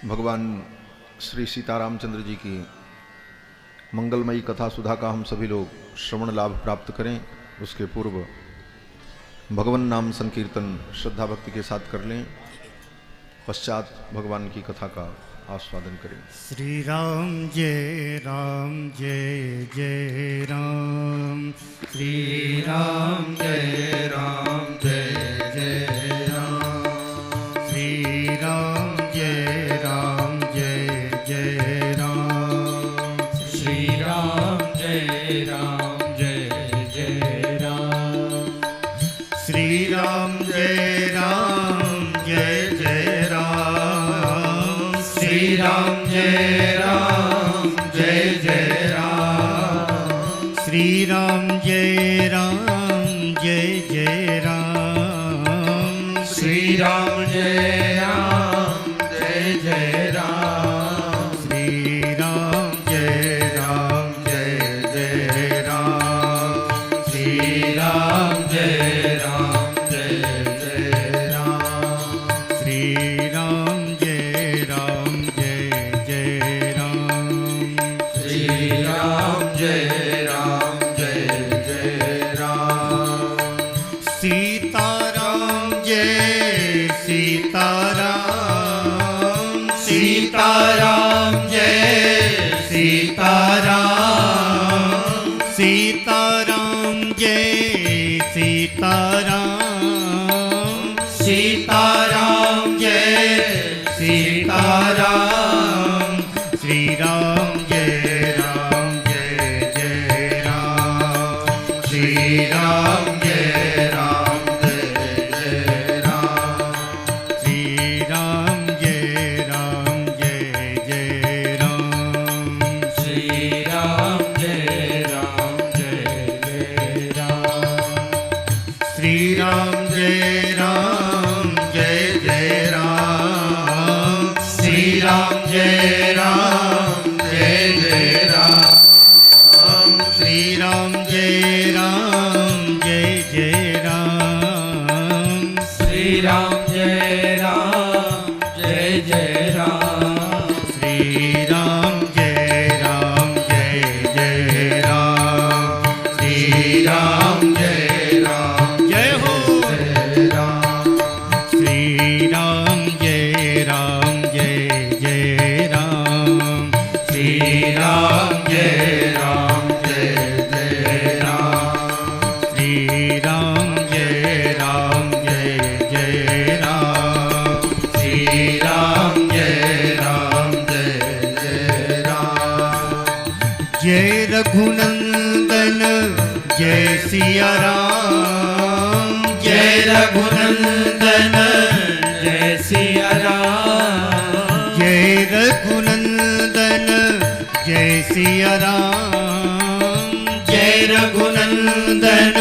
भगवान श्री सीतारामचंद्र जी की मंगलमयी कथा सुधा का हम सभी लोग श्रवण लाभ प्राप्त करें, उसके पूर्व भगवान नाम संकीर्तन श्रद्धा भक्ति के साथ कर लें, पश्चात भगवान की कथा का आस्वादन करें। श्री राम जय जय राम, श्री राम जय जय राम, श्री राम जय जय राम, श्री राम जय जय राम, श्री राम जय जय राम, श्री राम जय जय राम, श्री राम जय जय राम, श्री राम जय जय राम, श्री राम जय जय राम, श्री राम जय जय राम, श्री राम जय जय राम, श्री राम जय जय राम, सीताराम जय सीताराम, सीताराम जय सीताराम, सीताराम जय सीताराम, सीताराम जय सीताराम, श्री राम जय जय राम, श्री राम जय जय राम, श्री राम जय जय राम, श्री राम जय जय राम, श्री राम जय जय राम, श्री राम जय जय राम, श्री राम जय जय राम, श्री राम जय जय राम, श्री राम जय जय राम, श्री राम जय हो जय राम, श्री राम जय जय राम, श्री राम जय जय राम, श्री राम जय जय राम, श्री राम जय जय राम, जय रघुनंदन जय सिया राम, जय रघुनंदन जय सिया राम, जय रघुनंदन जय सिया राम, जय रघुनंदन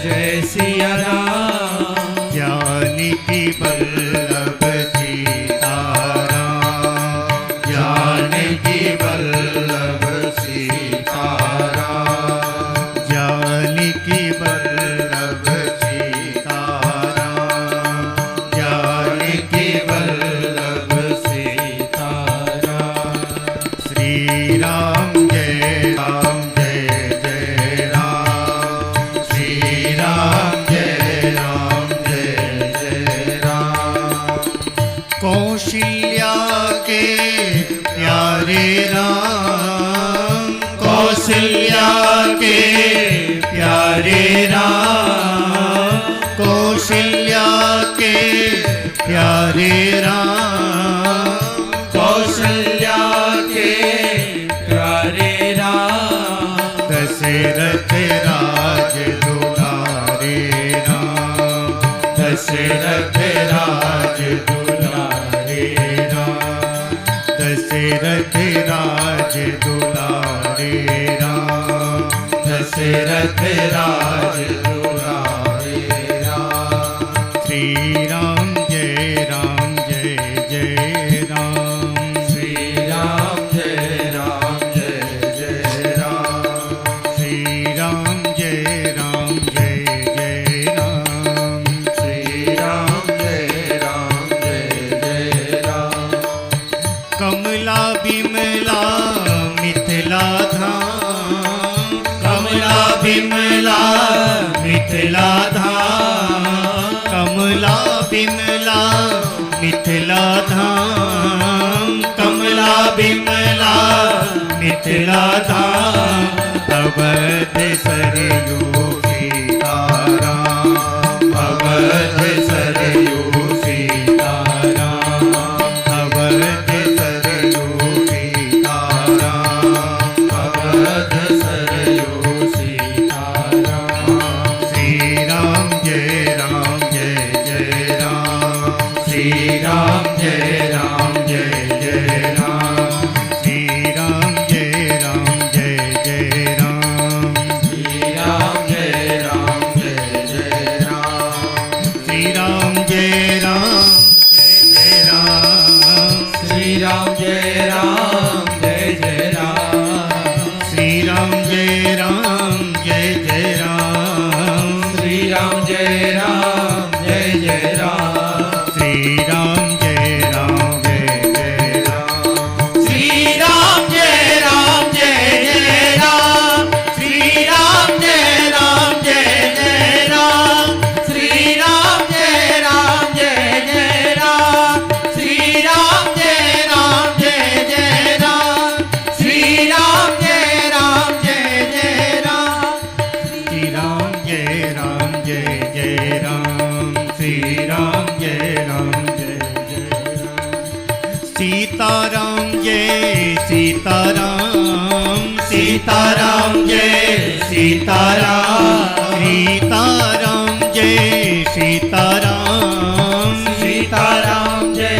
जय सिया राम, जानकी वल्लभ सीताराम, जानकी वल्लभ सीताराम, जानकी वल्लभ सीताराम, जानकी वल्लभ सीताराम, श्री राम जय जय राम, श्री राम जय जय राम, कौशल्या के प्यारे राम, कौशल्या के प्यारे राम, कौशल्या के प्यारे राम, कौशल्या के प्यारे राम, दशरथ राज दुलारे राम, दशरथ राज दुलारे राम, दशरथ राज दुलारे राम, दशरथ राज दुलारे राम, श्री राम जय जय राम, श्री राम जय जय राम, श्री राम जय जय राम, श्री राम जय जय राम, मिथिला धाम कमला बिमला मिथिला धाम अवध सरयू सीताराम अवध सरयू सीताराम अवध सरयू सीताराम अवध सरयू सीताराम श्री राम जय जय राम श्री राम जय जय राम श्री राम जय जय राम श्री राम जय श्री राम जय श्री राम जय जय राम श्री राम जय जय राम श्री राम जय जय राम श्री राम जय जय राम श्री राम जय जय राम श्री राम जय जय राम श्री राम जय जय राम श्री राम जय जय राम श्री राम जय जय राम श्री राम जय जय राम श्री राम जय जय सीताराम जय सीताराम सीताराम जय सीताराम सीताराम जय सीताराम सीताराम जय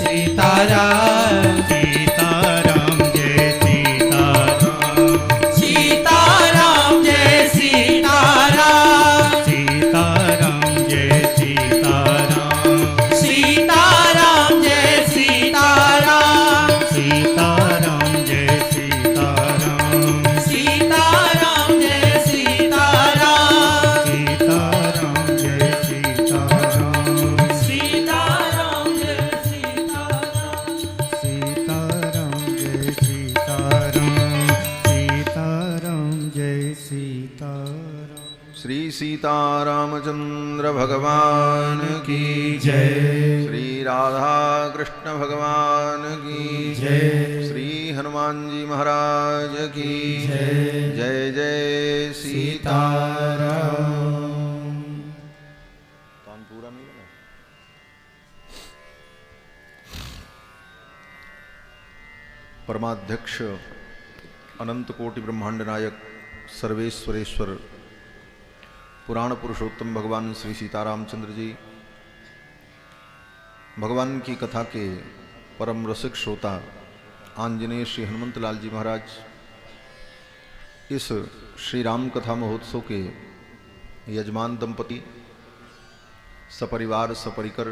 सीताराम सीताराम जय सीताराम सीताराम जय सीताराम सीताराम जय सीताराम सीताराम जय सीताराम सीताराम जय सीताराम सीताराम जय सीताराम सीताराम जय सीताराम सीताराम जय सीताराम सीताराम जय सीताराम सीताराम जय सीताराम श्री सीतारामचंद्र भगवान की जय श्री राधा कृष्ण भगवान की जय श्री हनुमान जी महाराज की जय जय सीताराम। तान पूरा नहीं लगा। परमाध्यक्ष अनंत कोटि ब्रह्मांड नायक सर्वेश्वरेश्वर पुराण पुरुषोत्तम भगवान श्री सीतारामचंद्र जी भगवान की कथा के परम रसिक श्रोता आंजनेय श्री हनुमंत लाल जी महाराज इस श्री राम कथा महोत्सव के यजमान दंपति सपरिवार सपरिकर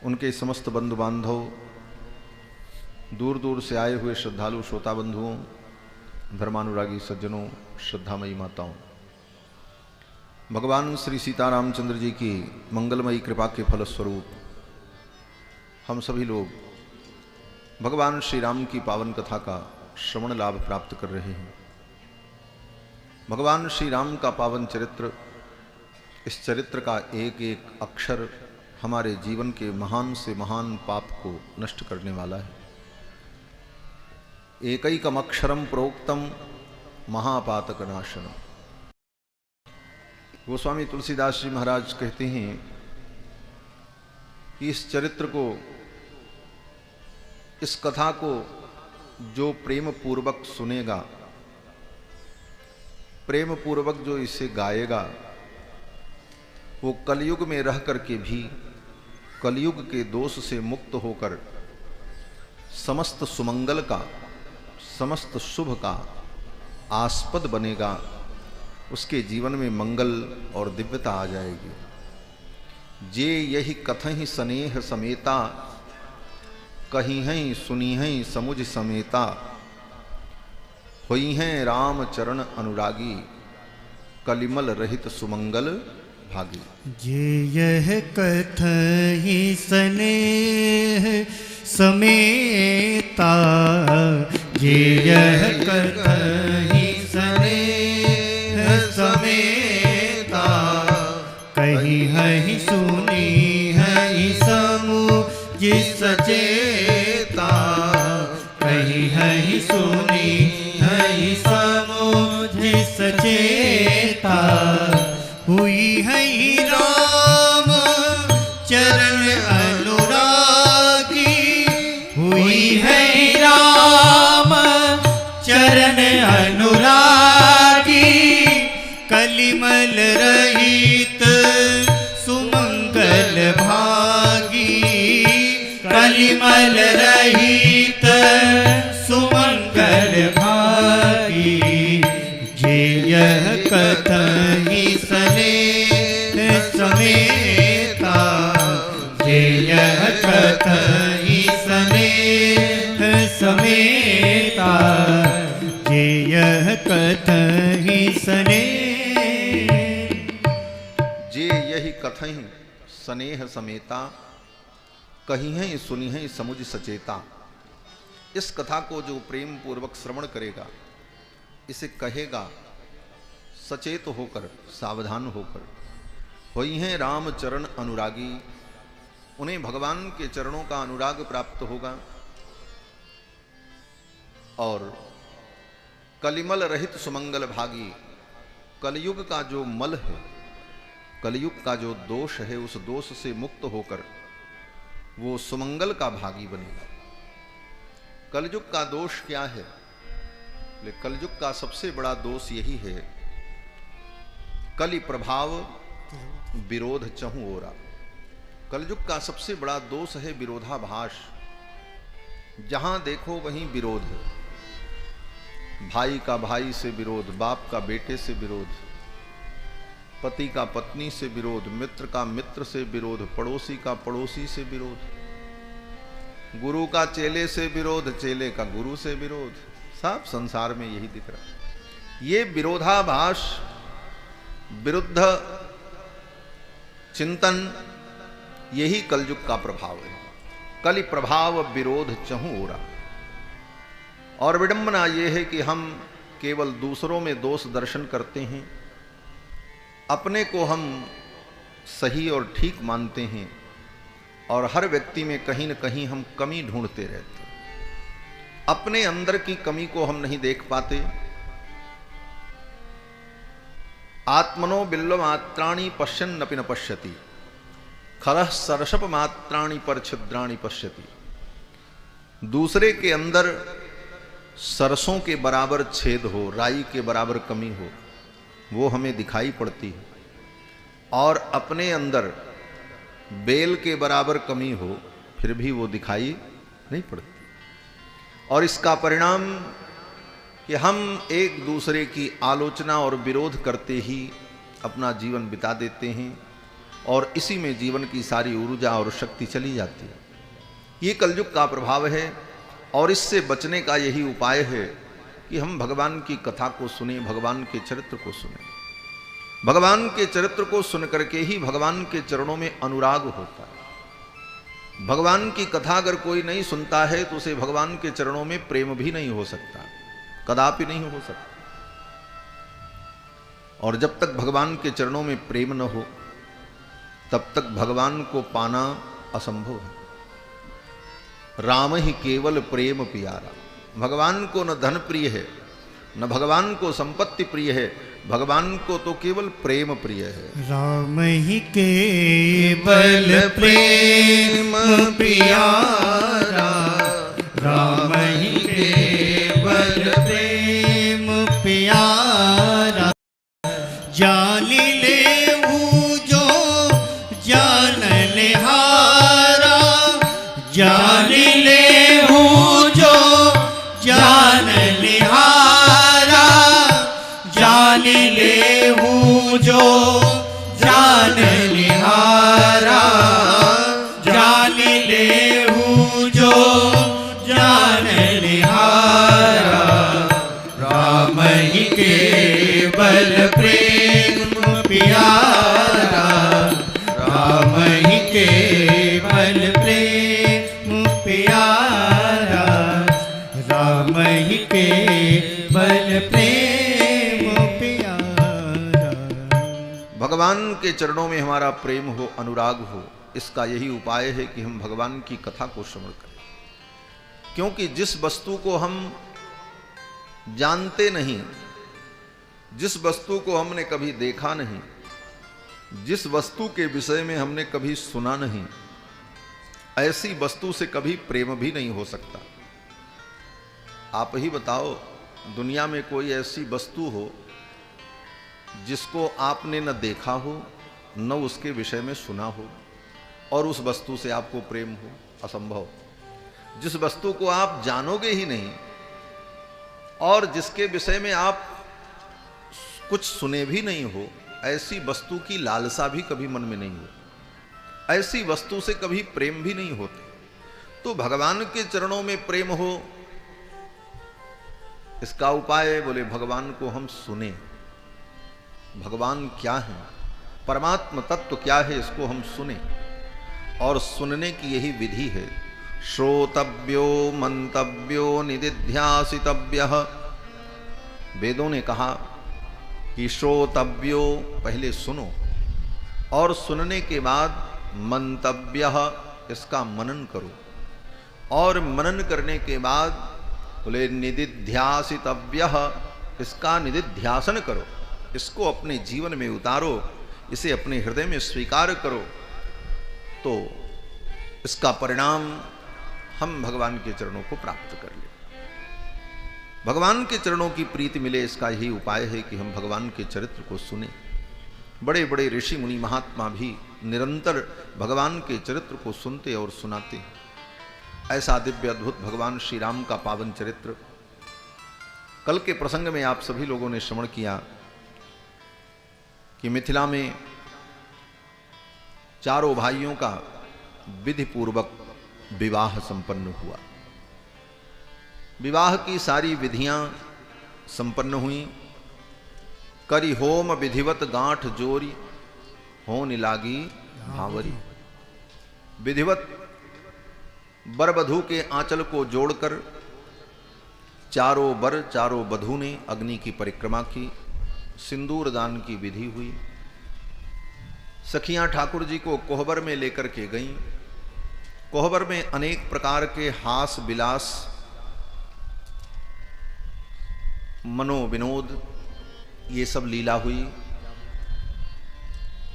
उनके समस्त बंधु बांधव दूर दूर से आए हुए श्रद्धालु श्रोता बंधुओं धर्मानुरागी सज्जनों श्रद्धामयी माताओं भगवान श्री सीतारामचंद्र जी की मंगलमयी कृपा के फलस्वरूप हम सभी लोग भगवान श्री राम की पावन कथा का श्रवण लाभ प्राप्त कर रहे हैं। भगवान श्री राम का पावन चरित्र, इस चरित्र का एक एक अक्षर हमारे जीवन के महान से महान पाप को नष्ट करने वाला है। एकैकम अक्षरम प्रोक्तम महापातक नाशनम। गोस्वामी तुलसीदास जी महाराज कहते हैं कि इस चरित्र को, इस कथा को जो प्रेम पूर्वक सुनेगा, प्रेम पूर्वक जो इसे गाएगा, वो कलयुग में रह करके भी कलयुग के दोष से मुक्त होकर समस्त सुमंगल का, समस्त शुभ का आस्पद बनेगा। उसके जीवन में मंगल और दिव्यता आ जाएगी। जे यही कथहि स्नेह समेता, कही हैं सुनी हैं समुझ समेता, हुई हैं राम चरण अनुरागी, कलिमल रहित सुमंगल भागी। जे यह कथहि स्नेह समेता, जे यह कथहि स्नेह समेता, कही है सुनी है समूह जिस सचेता, कही है सुनी है समझ सचेता, हुई है राम चरण अनुरागी, हुई है राम चरण अनुरागी, कलिमल रहित सुमंगल भागी, कलिमल रहित सुमंगल भागी, जे यह कथहि स्नेह समेता, जे यह कथहि स्नेह समेता, जे यह कथहि स्नेह, जे यही कथहि स्नेह समेता, कही है सुनी है समुझ सचेता। इस कथा को जो प्रेम पूर्वक श्रवण करेगा, इसे कहेगा सचेत होकर, सावधान होकर, होई हैं राम चरण अनुरागी, उन्हें भगवान के चरणों का अनुराग प्राप्त होगा और कलिमल रहित सुमंगल भागी, कलयुग का जो मल है, कलयुग का जो दोष है, उस दोष से मुक्त होकर वो सुमंगल का भागी बनेगा। कलयुग का दोष क्या है? कलयुग का सबसे बड़ा दोष यही है, कलि प्रभाव विरोध चहु ओरा। कलयुग का सबसे बड़ा दोष है विरोधाभास। जहां देखो वहीं विरोध है, भाई का भाई से विरोध, बाप का बेटे से विरोध, पति का पत्नी से विरोध, मित्र का मित्र से विरोध, पड़ोसी का पड़ोसी से विरोध, गुरु का चेले से विरोध, चेले का गुरु से विरोध। सब संसार में यही दिख रहा है। ये विरोधाभास, विरुद्ध चिंतन, यही कलयुग का प्रभाव है। कलि प्रभाव विरोध चहु ओरा। और विडंबना यह है कि हम केवल दूसरों में दोष दर्शन करते हैं, अपने को हम सही और ठीक मानते हैं और हर व्यक्ति में कहीं न कहीं हम कमी ढूंढते रहते हैं। अपने अंदर की कमी को हम नहीं देख पाते। आत्मनो बिल्व मात्राणि पश्यन्नपि न पश्यति, खलः सरसप मात्राणि पर छिद्राणि पश्यति। दूसरे के अंदर सरसों के बराबर छेद हो, राई के बराबर कमी हो, वो हमें दिखाई पड़ती है, और अपने अंदर बेल के बराबर कमी हो फिर भी वो दिखाई नहीं पड़ती। और इसका परिणाम कि हम एक दूसरे की आलोचना और विरोध करते ही अपना जीवन बिता देते हैं और इसी में जीवन की सारी ऊर्जा और शक्ति चली जाती है। ये कलयुग का प्रभाव है और इससे बचने का यही उपाय है कि हम भगवान की कथा को सुने, भगवान के चरित्र को सुने। भगवान के चरित्र को सुन करके ही भगवान के चरणों में अनुराग होता है। भगवान की कथा अगर कोई नहीं सुनता है तो उसे भगवान के चरणों में प्रेम भी नहीं हो सकता, कदापि नहीं हो सकता। और जब तक भगवान के चरणों में प्रेम न हो तब तक भगवान को पाना असंभव है। राम ही केवल प्रेम प्यारा। भगवान को न धन प्रिय है, न भगवान को संपत्ति प्रिय है, भगवान को तो केवल प्रेम प्रिय है। राम ही केवल प्रेम प्यारा, राम ही केवल प्रेम प्यारा। जान लेहु जो जान लेहारा, जान लेहु जो जान लेहारा, जान लेहु जो जान लिहारा, जान लेहु जो जान लिहारा। राम ही केवल प्रेम प्यारा, राम ही केवल प्रेम प्यारा, राम ही केवल प्रेम प्यारा। भगवान के चरणों में हमारा प्रेम हो, अनुराग हो, इसका यही उपाय है कि हम भगवान की कथा को श्रवण करें। क्योंकि जिस वस्तु को हम जानते नहीं, जिस वस्तु को हमने कभी देखा नहीं, जिस वस्तु के विषय में हमने कभी सुना नहीं, ऐसी वस्तु से कभी प्रेम भी नहीं हो सकता। आप ही बताओ, दुनिया में कोई ऐसी वस्तु हो जिसको आपने न देखा हो न उसके विषय में सुना हो और उस वस्तु से आपको प्रेम हो? असंभव। जिस वस्तु को आप जानोगे ही नहीं और जिसके विषय में आप कुछ सुने भी नहीं हो, ऐसी वस्तु की लालसा भी कभी मन में नहीं हो, ऐसी वस्तु से कभी प्रेम भी नहीं होते। तो भगवान के चरणों में प्रेम हो, इसका उपाय बोले भगवान को हम सुने। भगवान क्या है, परमात्म तत्व क्या है, इसको हम सुने। और सुनने की यही विधि है। श्रोतव्यो मंतव्यो निदिध्यासितव्यः। वेदों ने कहा कि श्रोतव्यो, पहले सुनो, और सुनने के बाद मंतव्यः, इसका मनन करो, और मनन करने के बाद बोले निदिध्यासितव्यः, इसका निदिध्यासन करो, इसको अपने जीवन में उतारो, इसे अपने हृदय में स्वीकार करो, तो इसका परिणाम हम भगवान के चरणों को प्राप्त कर ले। भगवान के चरणों की प्रीति मिले, इसका यही उपाय है कि हम भगवान के चरित्र को सुने। बड़े बड़े ऋषि मुनि महात्मा भी निरंतर भगवान के चरित्र को सुनते और सुनाते हैं। ऐसा दिव्य अद्भुत भगवान श्री राम का पावन चरित्र कल के प्रसंग में आप सभी लोगों ने श्रवण किया कि मिथिला में चारों भाइयों का विधि पूर्वक विवाह संपन्न हुआ। विवाह की सारी विधियां संपन्न हुई। करी होम विधिवत गांठ जोरी, होने लागी भावरी। विधिवत वर-वधू के आंचल को जोड़कर चारों वर चारों वधू ने अग्नि की परिक्रमा की। सिंदूर दान की विधि हुई। सखियां ठाकुर जी को कोहबर में लेकर के गईं। कोहबर में अनेक प्रकार के हास विलास, मनोविनोद, ये सब लीला हुई।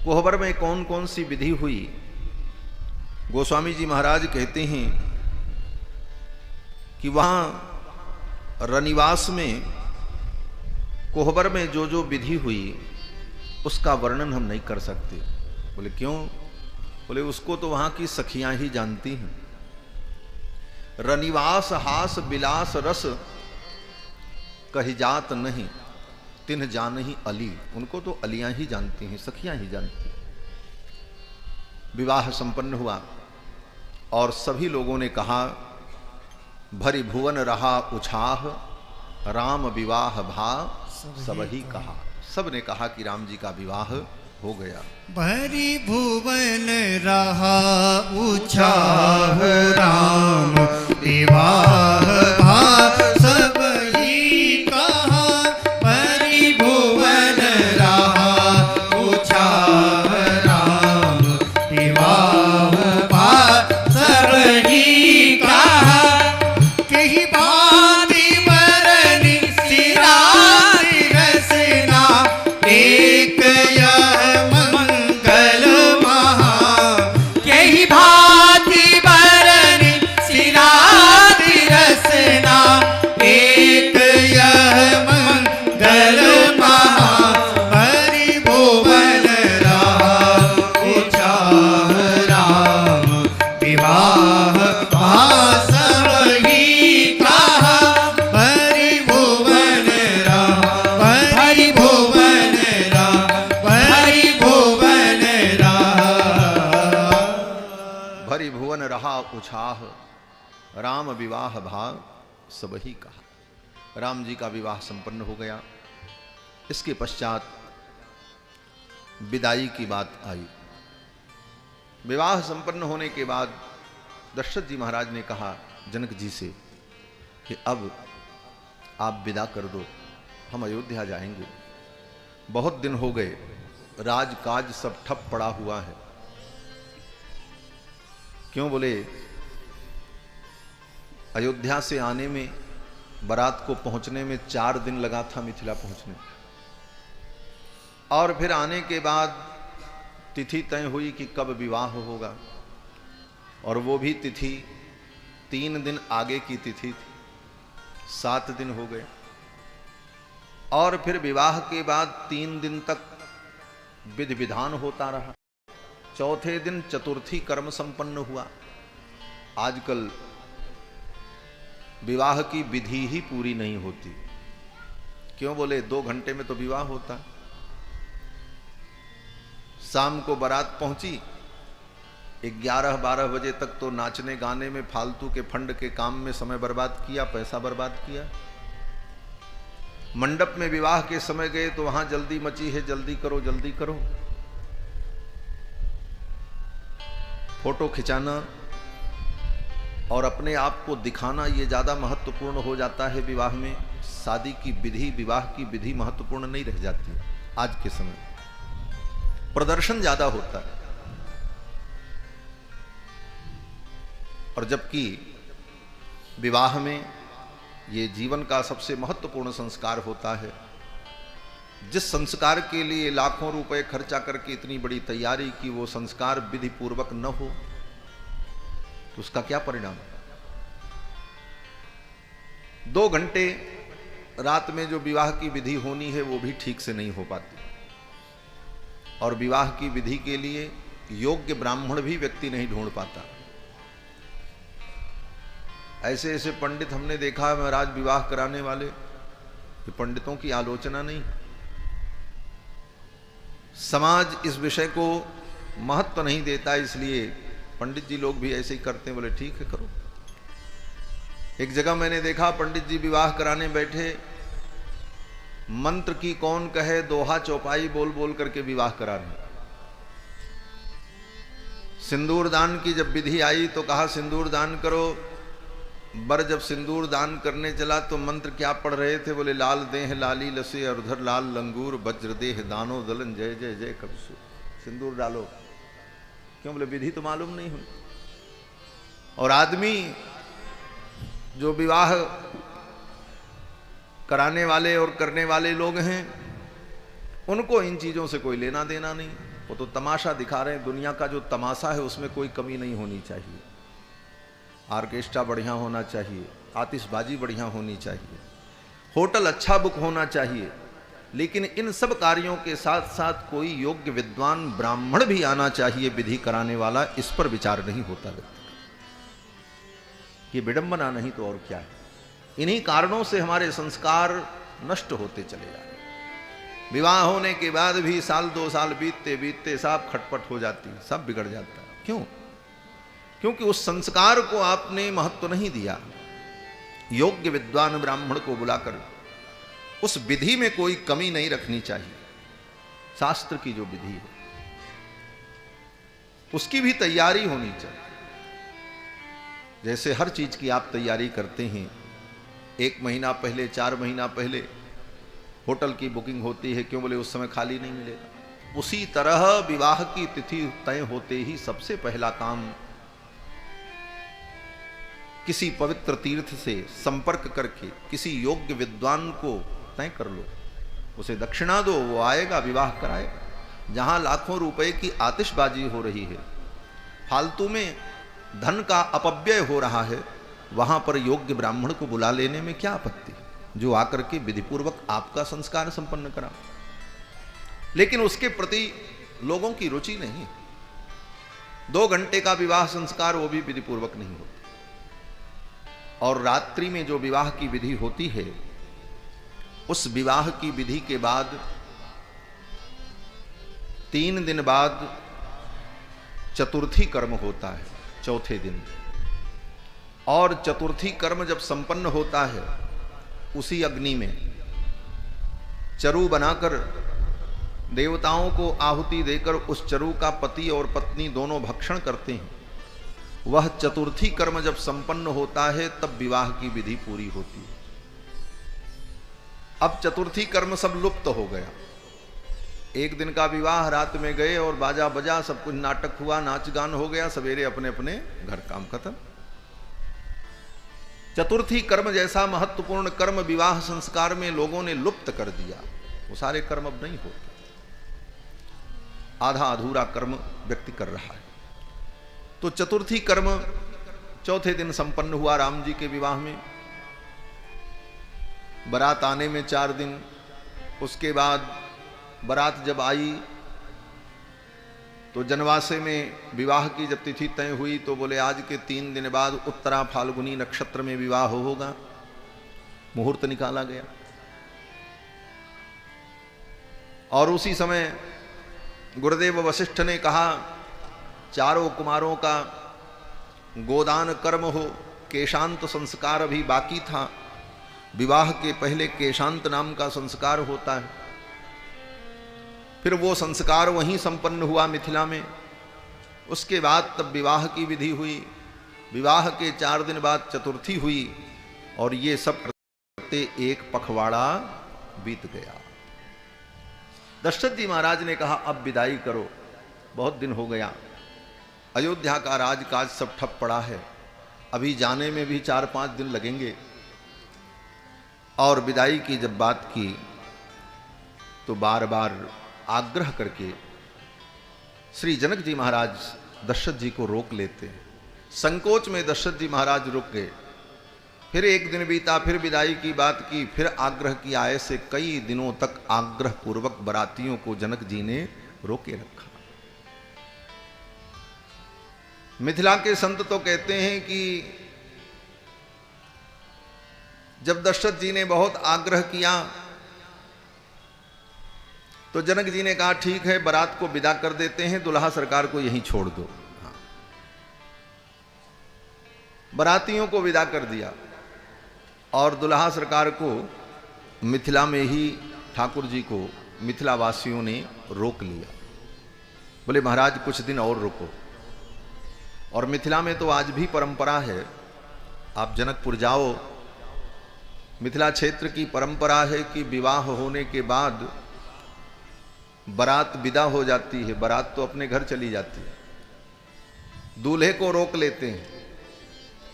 कोहबर में कौन कौन सी विधि हुई? गोस्वामी जी महाराज कहते हैं कि वहां रनिवास में कोहबर में जो जो विधि हुई उसका वर्णन हम नहीं कर सकते। बोले क्यों? बोले उसको तो वहां की सखियां ही जानती हैं। रनिवास हास विलास रस कही जात नहीं, तिन्ह जानही अली। उनको तो अलियां ही जानती हैं, सखियां ही जानती हैं। विवाह संपन्न हुआ और सभी लोगों ने कहा भरी भुवन रहा उछाह, राम विवाह भा सबही कहा। सब ने कहा कि राम जी का विवाह हो गया। भरी भुवन रहा उछाह, राम विवाह भा सबही कहा। भरी भुवन रहा उछाह, राम विवाह भा सबही कहा। कही बाती बरनी सिरा रसना, एक यह मंगल महा। कही भांति बरनी सिरा रसना, एक यह मंगल महा। भरी भुवन रहा उछाह, राम विवाह भा सबही कहा। भरी भुवन रहा, भरी भुवन रहा, भरी भुवन रहा। भरी भुवन रहा उछाह, राम विवाह भा सबही कहा। राम जी का विवाह संपन्न हो गया। इसके पश्चात विदाई की बात आई। विवाह संपन्न होने के बाद दशरथ जी महाराज ने कहा जनक जी से कि अब आप विदा कर दो, हम अयोध्या जाएंगे। बहुत दिन हो गए, राजकाज सब ठप पड़ा हुआ है। क्यों बोले, अयोध्या से आने में, बारात को पहुंचने में 4 दिन लगा था मिथिला पहुंचने, और फिर आने के बाद तिथि तय हुई कि कब विवाह होगा, और वो भी तिथि 3 दिन आगे की तिथि थी, 7 दिन हो गए। और फिर विवाह के बाद 3 दिन तक विधि विधान होता रहा। चौथे दिन चतुर्थी कर्म संपन्न हुआ। आजकल विवाह की विधि ही पूरी नहीं होती। क्यों बोले, 2 घंटे में तो विवाह होता। शाम को बारात पहुंची, 11-12 बजे तक तो नाचने गाने में, फालतू के फंड के काम में समय बर्बाद किया, पैसा बर्बाद किया। मंडप में विवाह के समय गए तो वहां जल्दी मची है, जल्दी करो जल्दी करो। फोटो खिंचाना और अपने आप को दिखाना ये ज्यादा महत्वपूर्ण हो जाता है विवाह में। शादी की विधि, विवाह की विधि महत्वपूर्ण नहीं रह जाती आज के समय। प्रदर्शन ज्यादा होता है। और जबकि विवाह में ये जीवन का सबसे महत्वपूर्ण संस्कार होता है। जिस संस्कार के लिए लाखों रुपए खर्चा करके इतनी बड़ी तैयारी की, वो संस्कार विधि पूर्वक न हो तो उसका क्या परिणाम। 2 घंटे रात में जो विवाह की विधि होनी है वो भी ठीक से नहीं हो पाती। और विवाह की विधि के लिए योग्य ब्राह्मण भी व्यक्ति नहीं ढूंढ पाता। ऐसे ऐसे पंडित हमने देखा है महाराज, विवाह कराने वाले। कि पंडितों की आलोचना नहीं, समाज इस विषय को महत्व नहीं देता, इसलिए पंडित जी लोग भी ऐसे ही करते हैं। बोले ठीक है करो। एक जगह मैंने देखा पंडित जी विवाह कराने बैठे, मंत्र की कौन कहे, दोहा चौपाई बोल बोल करके विवाह करा रहे। सिंदूर दान की जब विधि आई तो कहा सिंदूर दान करो। बर जब सिंदूर दान करने चला तो मंत्र क्या पढ़ रहे थे, बोले लाल देह लाली लसे अर्धर लाल लंगूर वज्र देह दानो दलन जय जय जय कबसु। सिंदूर डालो। क्यों बोले, विधि तो मालूम नहीं हुई। और आदमी जो विवाह कराने वाले और करने वाले लोग हैं, उनको इन चीजों से कोई लेना देना नहीं। वो तो तमाशा दिखा रहे हैं। दुनिया का जो तमाशा है उसमें कोई कमी नहीं होनी चाहिए। ऑर्केस्ट्रा बढ़िया होना चाहिए, आतिशबाजी बढ़िया होनी चाहिए, होटल अच्छा बुक होना चाहिए, लेकिन इन सब कार्यों के साथ साथ कोई योग्य विद्वान ब्राह्मण भी आना चाहिए विधि कराने वाला। इस पर विचार नहीं होता व्यक्ति। ये विडंबना नहीं तो और क्या है। इन्हीं कारणों से हमारे संस्कार नष्ट होते चले जा रहे हैं। विवाह होने के बाद भी 1-2 साल बीतते बीतते सब खटपट हो जाती है, सब बिगड़ जाता है। क्यों? क्योंकि उस संस्कार को आपने महत्व नहीं दिया। योग्य विद्वान ब्राह्मण को बुलाकर उस विधि में कोई कमी नहीं रखनी चाहिए। शास्त्र की जो विधि है उसकी भी तैयारी होनी चाहिए। जैसे हर चीज की आप तैयारी करते हैं, 1 महीना पहले, 4 महीना पहले होटल की बुकिंग होती है। क्यों बोले, उस समय खाली नहीं मिलेगा। उसी तरह विवाह की तिथि तय होते ही सबसे पहला काम किसी पवित्र तीर्थ से संपर्क करके किसी योग्य विद्वान को तय कर लो, उसे दक्षिणा दो, वो आएगा, विवाह कराएगा। जहां लाखों रुपए की आतिशबाजी हो रही है, फालतू में धन का अपव्यय हो रहा है, वहां पर योग्य ब्राह्मण को बुला लेने में क्या आपत्ति, जो आकर के विधिपूर्वक आपका संस्कार संपन्न करा। लेकिन उसके प्रति लोगों की रुचि नहीं। 2 घंटे का विवाह संस्कार, वो भी विधिपूर्वक नहीं होता। और रात्रि में जो विवाह की विधि होती है, उस विवाह की विधि के बाद 3 दिन बाद चतुर्थी कर्म होता है, चौथे दिन। और चतुर्थी कर्म जब संपन्न होता है, उसी अग्नि में चरु बनाकर देवताओं को आहुति देकर उस चरु का पति और पत्नी दोनों भक्षण करते हैं। वह चतुर्थी कर्म जब संपन्न होता है तब विवाह की विधि पूरी होती है। अब चतुर्थी कर्म सब लुप्त हो गया। एक दिन का विवाह, रात में गए और बाजा बजा, सब कुछ नाटक हुआ, नाच गान हो गया, सवेरे अपने अपने घर काम खत्म। चतुर्थी कर्म जैसा महत्वपूर्ण कर्म विवाह संस्कार में लोगों ने लुप्त कर दिया। वो सारे कर्म अब नहीं होते, आधा अधूरा कर्म व्यक्ति कर रहा है। तो चतुर्थी कर्म चौथे दिन संपन्न हुआ राम जी के विवाह में। बारात आने में 4 दिन, उसके बाद बारात जब आई तो जनवासे में विवाह की जब तिथि तय हुई तो बोले आज के 3 दिन बाद उत्तरा फाल्गुनी नक्षत्र में विवाह होगा। मुहूर्त निकाला गया और उसी समय गुरुदेव वशिष्ठ ने कहा चारों कुमारों का गोदान कर्म हो। केशांत संस्कार अभी बाकी था, विवाह के पहले केशांत नाम का संस्कार होता है। फिर वो संस्कार वहीं संपन्न हुआ मिथिला में। उसके बाद तब विवाह की विधि हुई। विवाह के 4 दिन बाद चतुर्थी हुई और ये सब करते एक पखवाड़ा बीत गया। दशरथ जी महाराज ने कहा अब विदाई करो, बहुत दिन हो गया, अयोध्या का राजकाज सब ठप पड़ा है, अभी जाने में भी 4-5 दिन लगेंगे। और विदाई की जब बात की तो बार बार आग्रह करके श्री जनक जी महाराज दशरथ जी को रोक लेते हैं। संकोच में दशरथ जी महाराज रुक गए। फिर एक दिन बीता, फिर विदाई की बात की, फिर आग्रह किया। ऐसे कई दिनों तक आग्रह पूर्वक बरातियों को जनक जी ने रोके रखा। मिथिला के संत तो कहते हैं कि जब दशरथ जी ने बहुत आग्रह किया तो जनक जी ने कहा ठीक है, बारात को विदा कर देते हैं, दुल्हा सरकार को यहीं छोड़ दो। हाँ। बारातियों को विदा कर दिया और दुल्हा सरकार को मिथिला में ही ठाकुर जी को मिथिला वासियों ने रोक लिया। बोले महाराज कुछ दिन और रुको। और मिथिला में तो आज भी परंपरा है, आप जनकपुर जाओ, मिथिला क्षेत्र की परंपरा है कि विवाह होने के बाद बारात विदा हो जाती है, बारात तो अपने घर चली जाती है, दूल्हे को रोक लेते हैं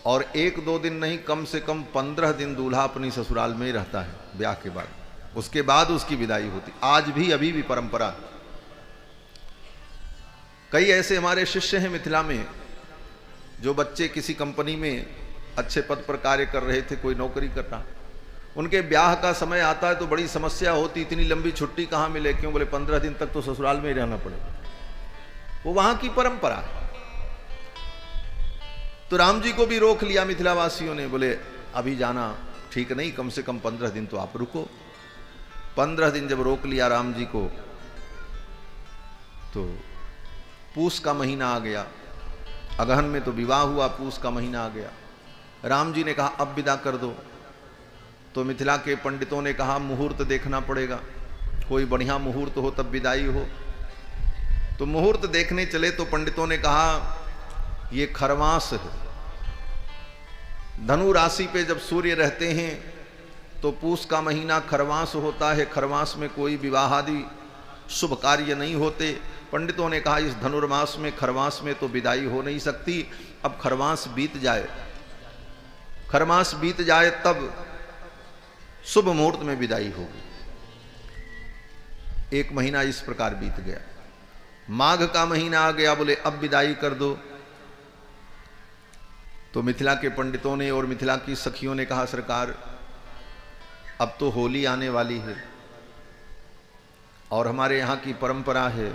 और 1-2 दिन नहीं, कम से कम 15 दिन दूल्हा अपनी ससुराल में ही रहता है ब्याह के बाद, उसके बाद उसकी विदाई होती। आज भी अभी भी परंपरा। कई ऐसे हमारे शिष्य हैं मिथिला में जो बच्चे किसी कंपनी में अच्छे पद पर कार्य कर रहे थे, कोई नौकरी कर रहा, उनके ब्याह का समय आता है तो बड़ी समस्या होती, इतनी लंबी छुट्टी कहाँ मिले, क्यों? बोले 15 दिन तक तो ससुराल में ही रहना पड़ेगा, वो वहां की परंपरा है। तो राम जी को भी रोक लिया मिथिला वासियों ने, बोले अभी जाना ठीक नहीं, कम से कम 15 दिन तो आप रुको। 15 दिन जब रोक लिया राम जी को तो पूस का महीना आ गया, अगहन में तो विवाह हुआ, पूस का महीना आ गया। राम जी ने कहा अब विदा कर दो। तो मिथिला के पंडितों ने कहा मुहूर्त देखना पड़ेगा, कोई बढ़िया मुहूर्त हो तब विदाई हो। तो मुहूर्त देखने चले तो पंडितों ने कहा ये खरवास है, धनु राशि पे जब सूर्य रहते हैं तो पूस का महीना खरवास होता है, खरवास में कोई विवाह आदि शुभ कार्य नहीं होते। पंडितों ने कहा इस धनुर्मास में, खरवास में तो विदाई हो नहीं सकती, अब खरवास बीत जाए, खरमास बीत जाए तब शुभ मुहूर्त में विदाई होगी। 1 महीना इस प्रकार बीत गया। माघ का महीना आ गया, बोले अब विदाई कर दो। तो मिथिला के पंडितों ने और मिथिला की सखियों ने कहा सरकार अब तो होली आने वाली है और हमारे यहाँ की परंपरा है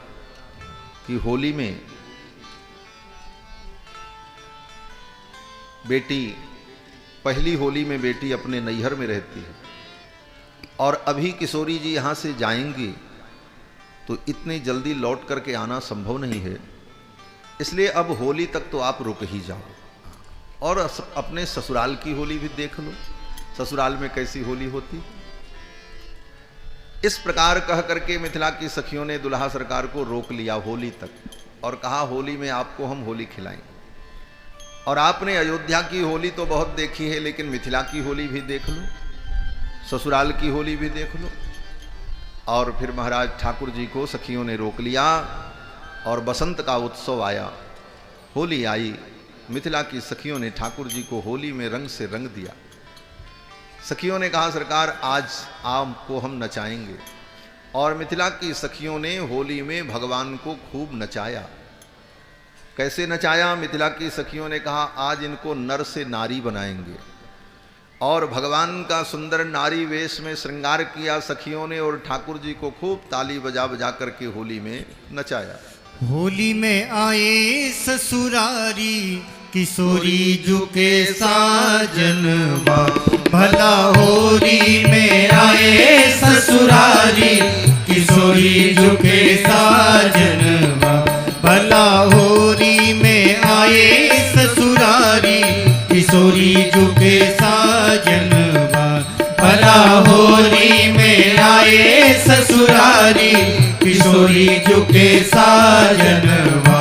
कि होली में बेटी, पहली होली में बेटी अपने नैहर में रहती है और अभी किशोरी जी यहाँ से जाएंगी तो इतनी जल्दी लौट करके आना संभव नहीं है, इसलिए अब होली तक तो आप रुक ही जाओ और अपने ससुराल की होली भी देख लो, ससुराल में कैसी होली होती। इस प्रकार कह करके मिथिला की सखियों ने दुल्हा सरकार को रोक लिया होली तक और कहा होली में आपको हम होली खिलाएंगे। और आपने अयोध्या की होली तो बहुत देखी है, लेकिन मिथिला की होली भी देख लो, ससुराल की होली भी देख लो। और फिर महाराज ठाकुर जी को सखियों ने रोक लिया और बसंत का उत्सव आया, होली आई। मिथिला की सखियों ने ठाकुर जी को होली में रंग से रंग दिया। सखियों ने कहा सरकार आज आपको हम नचाएंगे, और मिथिला की सखियों ने होली में भगवान को खूब नचाया। कैसे नचाया? मिथिला की सखियों ने कहा आज इनको नर से नारी बनाएंगे, और भगवान का सुंदर नारी वेश में श्रृंगार किया सखियों ने, और ठाकुर जी को खूब ताली बजा बजा करके होली में नचाया। होली में आए ससुरारी किशोरी जुके साजनवा, भला होली में आए ससुरारी किशोरी जुके साजनवा, भला होली में आए ससुरारी किशोरी जुके साजनवा, भला होली में आए ससुरारी किशोरी जुके साजनवा।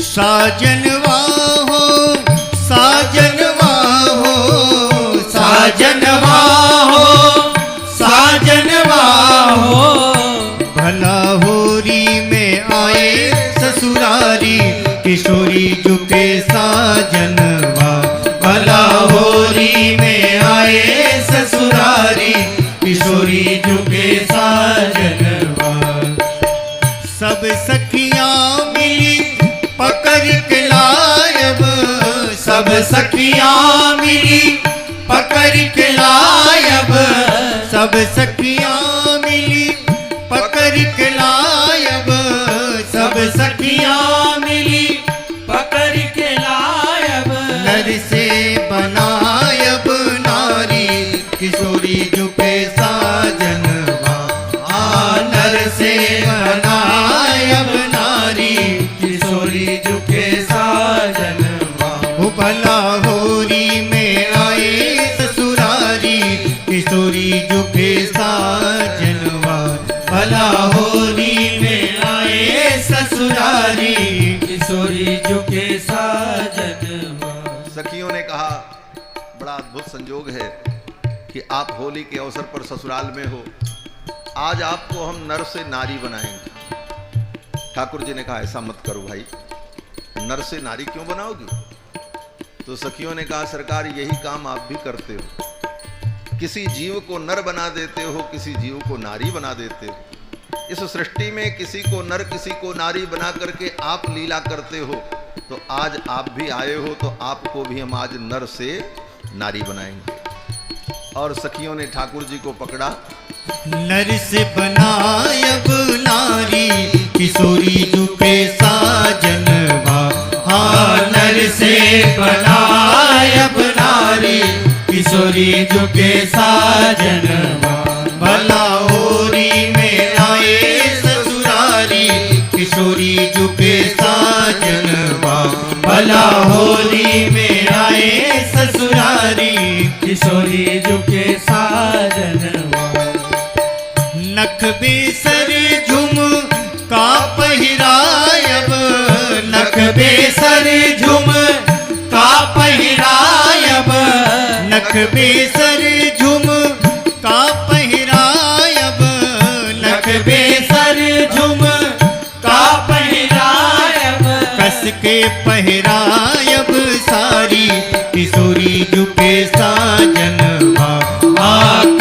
साजनवा हो साजनवा हो साजनवा हो साजनवा हो, भला होली में आए ससुरारी किशोरी जुके साजनवा, भला होली में आए ससुरारी किशोरी जुके साजनवा। सब सखियां मिली पकड़ के लायब, सब सखियां मिली पकड़ के लायब, सब सखियां मिली पकड़ के लायब, सब सखियां मिली पकड़ के लायब, नर से बनायब नारी किशोरी जुके साजनवा, नर से बनायब नारी किशोरी जुके साजनवा। भला होली में आए ससुरारी किशोरी जुके साजनवा, भला होली में आए ससुरारी किशोरी जुके साजनवा। सखियों ने कहा बड़ा अद्भुत संजोग है कि आप होली के अवसर पर ससुराल में हो, आज आपको हम नर से नारी बनाएंगे। ठाकुर जी ने कहा ऐसा मत करो भाई, नर से नारी क्यों बनाओगी? तो सखियों ने कहा सरकार यही काम आप भी करते हो, किसी जीव को नर बना देते हो, किसी जीव को नारी बना देते हो। इस सृष्टि में किसी को नर किसी को नारी बना करके आप लीला करते हो, तो आज आप भी आए हो तो आपको भी हम आज नर से नारी बनाएंगे। और सखियों ने ठाकुर जी को पकड़ा। नर से बनायब नारी किशोरी जुके साजनवा, हाँ नर से बनायब नारी किशोरी जुके साजनवा, भला होली में आए ससुरारी किशोरी जुके साजनवा, भला होली में आए ससुरारी किशोरी जुके साजनवा। नख बेसर झुम का पहिरायब, नख बेसर झुम का पहिरायब, नख बेसर झुम का पहिरायब, नख बेसर झुम का पहिरायब, कस के पहिरायब सारी किशोरी जुके साजनवा,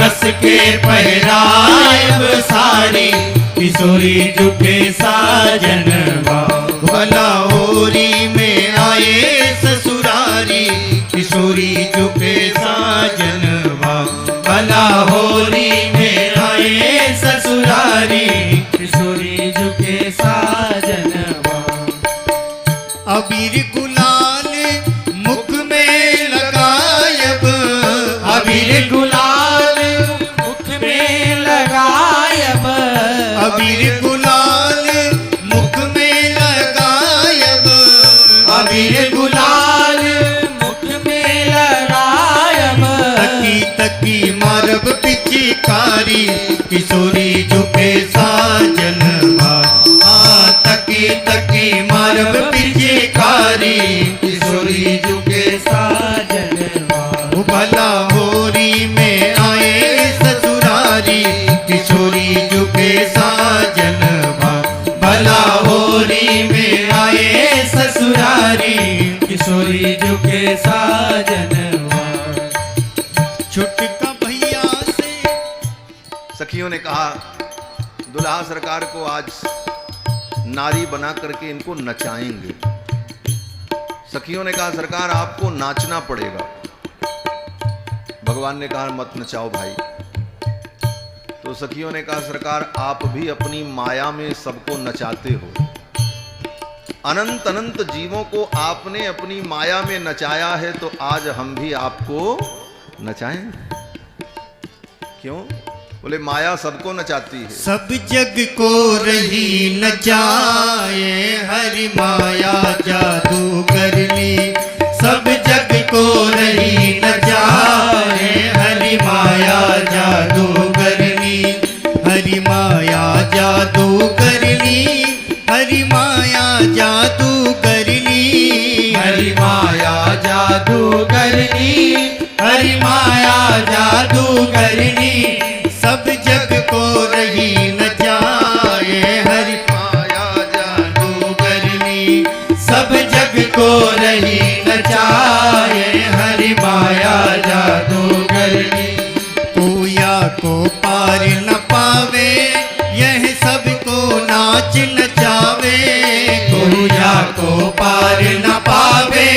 कस के पहिरायब सारी किशोरी जुके साजनवा। भला होली में आए ससुरारी किशोरी जुके साजनवा, भला होली में आए ससुरारी किशोरी जुके साजनवा। अबीर गुलाल मुख में लगायब, अबीर गुलाल मुख में लगायब, अबीर गुलाल मुख में लगायब, अबीर गुलाल मुख में लगायब, तकी तकी मारब पिचकारी किशोरी जुके साजनवा, तकी तकी मारब पिचकारी किशोरी जुके साजनवा। भला होली में आए ससुरारी किशोरी बीजू के साजनवा। छुटका भैया से सखियों ने कहा दुल्हा सरकार को आज नारी बना करके इनको नचाएंगे। सखियों ने कहा सरकार आपको नाचना पड़ेगा। भगवान ने कहा मत नचाओ भाई। तो सखियों ने कहा सरकार आप भी अपनी माया में सबको नचाते हो। अनंत अनंत जीवों को आपने अपनी माया में नचाया है, तो आज हम भी आपको नचाएंगे। क्यों? बोले माया सबको नचाती है। सब जग को रही नचाए, हरि माया जादू कर ली। सब जग को रही नचाए, हरि माया जादू कर ली। हरि माया जादू कर ली, हरि माया जादू कर ली। हरि माया जादू करनी, हरि माया जादू कर ली। सब जग को रही नचाए, हरि माया जादू कर ली। सब जग को रही नचाए, हरि माया जादू करनी। कोया को पार न पावे, यह सबको नाच नचावे। कोया को पार न पावे,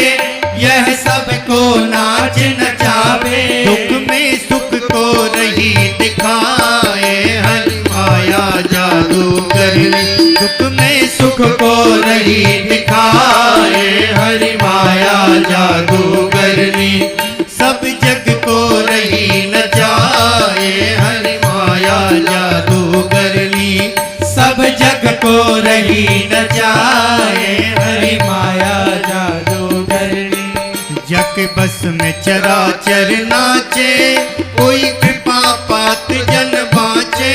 यह सबको नाच नचावे। दुख में सुख को रही दिखाए, हरि माया जादू कर ली। दुख में सुख को रही दिखाए, हरि माया जादू करनी। सब जग को रही नचाए, हरि माया जादू कर ली। सब जग को रही नचाए, हरि माया जादू करनी। जग बस में चराचर नाचे, कोई कृपा पात जन बाँचे।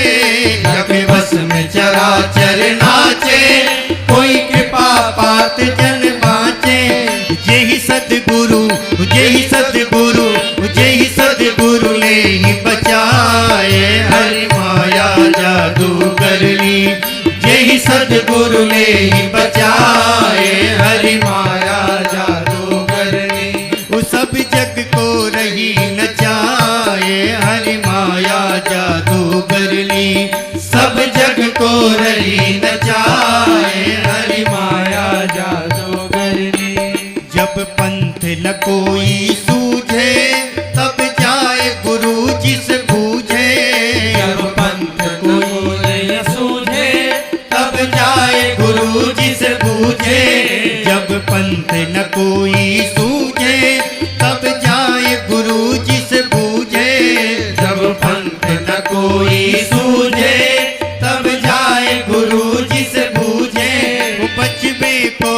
जग बस में चराचर नाचे, कोई कृपा पात जन बाँचे। यही सतगुरु, यही सतगुरु, यही सतगुरु ने ही बचाए, हरि माया जादू कर ली। यही सद्गुरु ने ही बचाए, हरि माया जादू करनी। वो सब जग को रही नचाए, हरि माया जादू कर ली। सब जग को रही नचाए, हरि माया जादू करनी। जब पंथ न कोई सूझे, तब जाए गुरु जिस बूझे। जब पंथ कोई न सूझे, तब जाए गुरु जिस बूझे। जब पंथ न कोई सूझे, तब जाए गुरु जिस बूझे। जब पंथ न कोई सूझे, तब जाए गुरु जिस बूझे। वो बचबे को,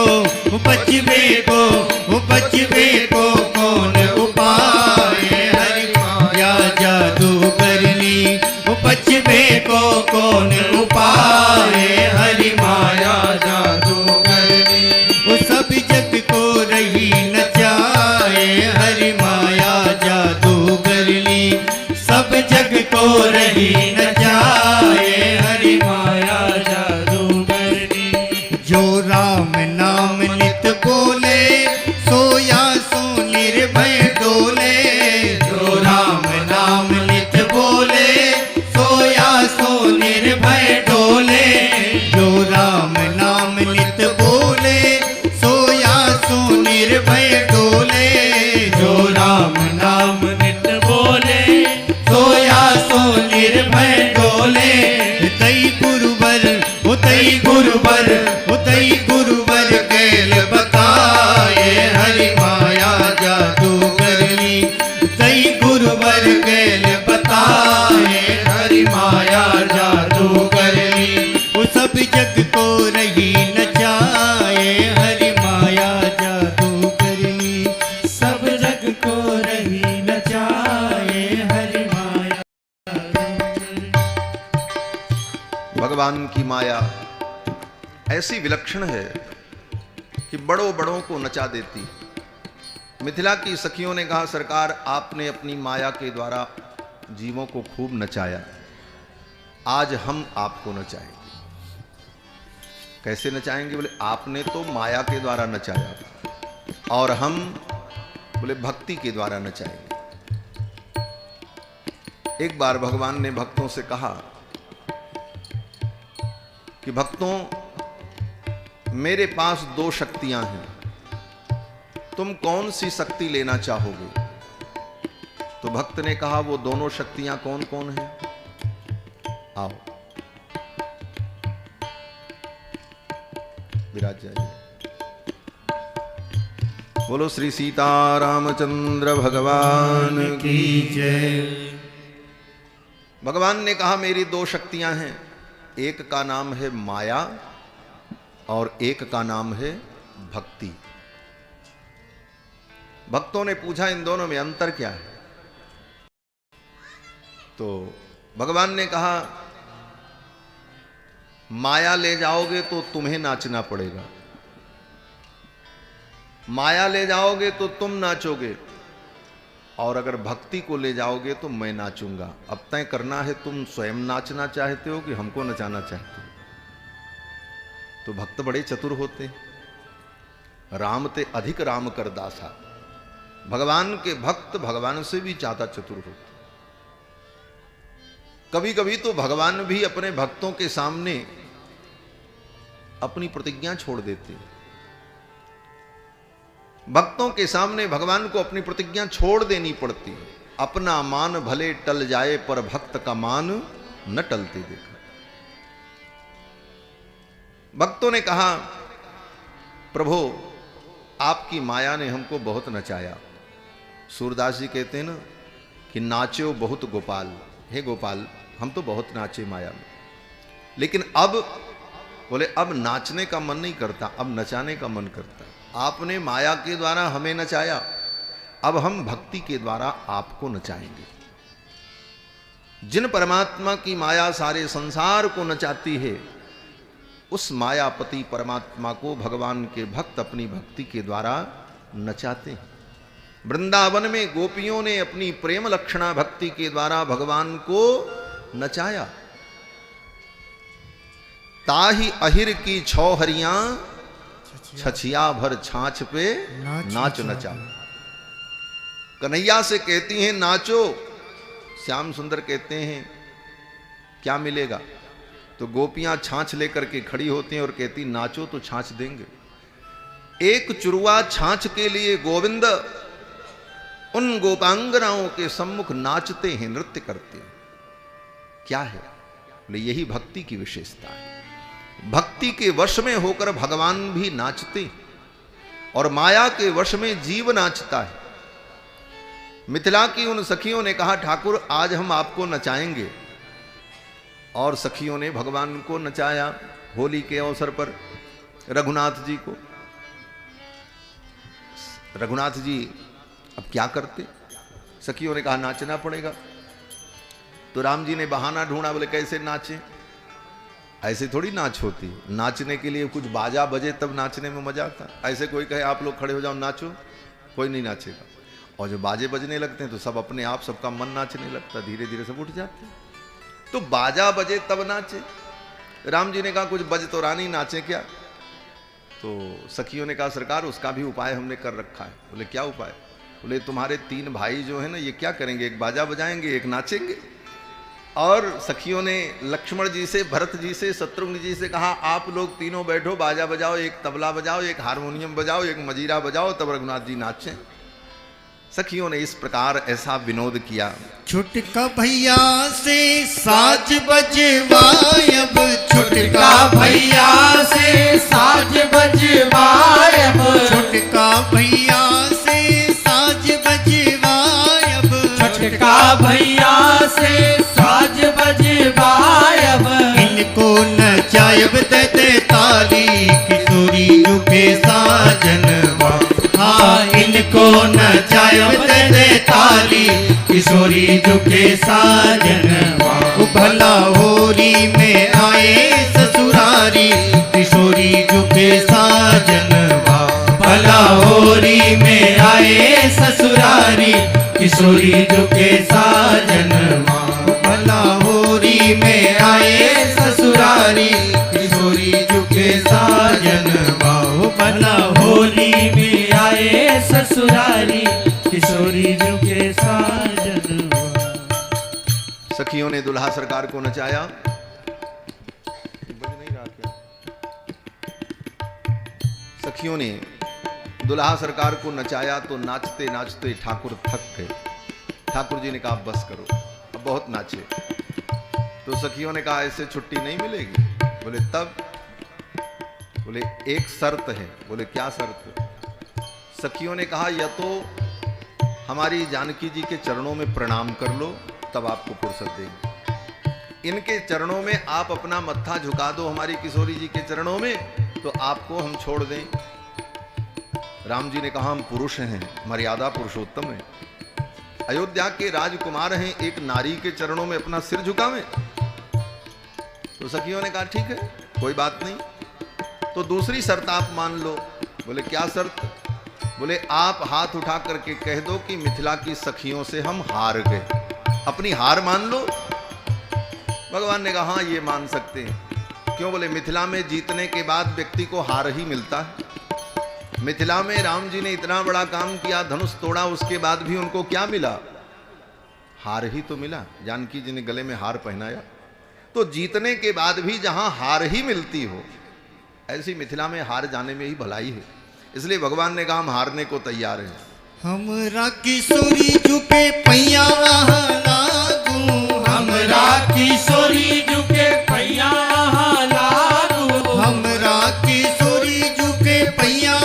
वो बचबे को, वो बचबे को कौन उपाए, हरि माया जादू कर ली। वो बचबे को कौन उपाए, हरि माया जादू कर ली। वो सब जग को रही नचाए, हरि माया जादू कर ली। सब जग को रही नचाए, हरि माया जादू करनी। जो राम नाम नित बोले, सोया सो निर्भय डोले। जो राम नाम नित बोले, सोया सो निर्भय डोले। जो राम नाम नित बोले, सोया सो निर्भय डोले। जो राम नाम नित बोले, सोया सो निर्भय डोले। तई गुरुवर, वो तई गुरुवर, वो तई गुरुवर कैल बताए, हरि माया जादू कर ली। तई गुरुवर कैल बताए, हरि माया जादू करनी। वो सब जग को रही नचाए, हरि माया जादू कर ली। सब जग को रही नचाए, हरि माया भगवान की माया ऐसी विलक्षण है कि बड़ों बड़ों को नचा देती। मिथिला की सखियों ने कहा सरकार आपने अपनी माया के द्वारा जीवों को खूब नचाया, आज हम आपको नचाएंगे। कैसे नचाएंगे? बोले आपने तो माया के द्वारा नचाया, और हम बोले भक्ति के द्वारा नचाएंगे। एक बार भगवान ने भक्तों से कहा कि भक्तों, मेरे पास 2 शक्तियां हैं, तुम कौन सी शक्ति लेना चाहोगे? तो भक्त ने कहा, वो दोनों शक्तियां कौन कौन हैं? आओ विराज जाइए। बोलो श्री सीतारामचंद्र भगवान की जय। भगवान ने कहा, मेरी 2 शक्तियां हैं, एक का नाम है माया और एक का नाम है भक्ति। भक्तों ने पूछा, इन दोनों में अंतर क्या है? तो भगवान ने कहा, माया ले जाओगे तो तुम्हें नाचना पड़ेगा, माया ले जाओगे तो तुम नाचोगे, और अगर भक्ति को ले जाओगे तो मैं नाचूंगा। अब तय करना है, तुम स्वयं नाचना चाहते हो कि हमको नचाना चाहते हो? तो भक्त बड़े चतुर होते हैं। राम ते अधिक राम कर दासा। भगवान के भक्त भगवान से भी ज्यादा चतुर होते। कभी कभी तो भगवान भी अपने भक्तों के सामने अपनी प्रतिज्ञा छोड़ देते हैं। भक्तों के सामने भगवान को अपनी प्रतिज्ञा छोड़ देनी पड़ती है। अपना मान भले टल जाए पर भक्त का मान न टलते देखा। भक्तों ने कहा, प्रभु आपकी माया ने हमको बहुत नचाया। सूरदास जी कहते हैं ना कि नाचो बहुत गोपाल। हे गोपाल, हम तो बहुत नाचे माया में, लेकिन अब बोले अब नाचने का मन नहीं करता, अब नचाने का मन करता। आपने माया के द्वारा हमें नचाया, अब हम भक्ति के द्वारा आपको नचाएंगे। जिन परमात्मा की माया सारे संसार को नचाती है, उस मायापति परमात्मा को भगवान के भक्त अपनी भक्ति के द्वारा नचाते हैं। वृंदावन में गोपियों ने अपनी प्रेम लक्षणा भक्ति के द्वारा भगवान को नचाया। ताही अहिर की 6 हरियां छछिया भर छाछ पे नाच नचा। कन्हैया से कहती हैं नाचो, श्याम सुंदर कहते हैं क्या मिलेगा? तो गोपियां छाछ लेकर के खड़ी होती हैं और कहती नाचो तो छाछ देंगे। एक चुरुआ छाछ के लिए गोविंद उन गोपांगनाओं के सम्मुख नाचते हैं, नृत्य करते हैं। क्या है? यही भक्ति की विशेषता है। भक्ति के वश में होकर भगवान भी नाचते और माया के वश में जीव नाचता है। मिथिला की उन सखियों ने कहा, ठाकुर आज हम आपको नचाएंगे, और सखियों ने भगवान को नचाया। होली के अवसर पर रघुनाथ जी को, रघुनाथ जी अब क्या करते? सखियों ने कहा नाचना पड़ेगा। तो राम जी ने बहाना ढूंढा, बोले कैसे नाचे? ऐसे थोड़ी नाच होती। नाचने के लिए कुछ बाजा बजे तब नाचने में मजा आता। ऐसे कोई कहे आप लोग खड़े हो जाओ नाचो, कोई नहीं नाचेगा। और जो बाजे बजने लगते हैं तो सब अपने आप सबका मन नाचने लगता, धीरे धीरे सब उठ जाते हैं। तो बाजा बजे तब नाचे। राम जी ने कहा कुछ बज तो रानी नाचे क्या? तो सखियों ने कहा सरकार उसका भी उपाय हमने कर रखा है। बोले क्या उपाय? बोले तुम्हारे 3 भाई जो है ना, ये क्या करेंगे, एक बाजा बजाएंगे, एक नाचेंगे। और सखियों ने लक्ष्मण जी से, भरत जी से, शत्रुघ्न जी से कहा आप लोग तीनों बैठो, बाजा बजाओ, एक तबला बजाओ, एक हारमोनियम बजाओ, एक मजीरा बजाओ, तब रघुनाथ जी नाचें। सखियों ने इस प्रकार ऐसा विनोद किया। छुटका भैया से साज बजवायब, छुटका भैया से साज बजवायब, छुटका भैया से साज बजवायब, छुटका भैया से साज बजवायब। इनको नचायब दे ताली किशोरी युगे साजनवा। हाँ इनको नचायब दे ताली किशोरी युगे साजनवा। भला होली में आए ससुरारी किशोरी युगे साजनवा। भला होली में आए ससुरारी किशोरी युगे साजनवा। भला होली में आए ससुरारी किशोरी युगे साजनवा। भला होली में आए ससुरारी किशोरी झुके साजनवा। सखियों ने दुल्हा सरकार को नचाया, बज नहीं रहा क्या? सखियों ने दुल्हा सरकार को नचाया तो नाचते नाचते ठाकुर थक गए। ठाकुर जी ने कहा बस करो, अब बहुत नाचे। तो सखियों ने कहा ऐसे छुट्टी नहीं मिलेगी। बोले तब? बोले एक शर्त है। बोले क्या शर्त? सखियों ने कहा या तो हमारी जानकी जी के चरणों में प्रणाम कर लो, तब आपको फुर्सत देंगे। इनके चरणों में आप अपना मत्था झुका दो हमारी किशोरी जी के चरणों में, तो आपको हम छोड़ दें। राम जी ने कहा हम पुरुष हैं, मर्यादा पुरुषोत्तम है, अयोध्या के राजकुमार हैं, एक नारी के चरणों में अपना सिर झुकावें? तो सखियों ने कहा ठीक है, कोई बात नहीं, तो दूसरी शर्त आप मान लो। बोले क्या शर्त? बोले आप हाथ उठा करके कह दो कि मिथिला की सखियों से हम हार गए, अपनी हार मान लो। भगवान ने कहा हाँ ये मान सकते हैं। क्यों? बोले मिथिला में जीतने के बाद व्यक्ति को हार ही मिलता है। मिथिला में राम जी ने इतना बड़ा काम किया, धनुष तोड़ा, उसके बाद भी उनको क्या मिला? हार ही तो मिला। जानकी जी ने गले में हार पहनाया, तो जीतने के बाद भी जहां हार ही मिलती हो, ऐसी मिथिला में हार जाने में ही भलाई है। इसलिए भगवान ने कहा हम हारने को तैयार हैं। हमरा किशोरी झुके पैया लागू, हमरा किशोरी झुके पैया लागू, हमरा किशोरी झुके पैया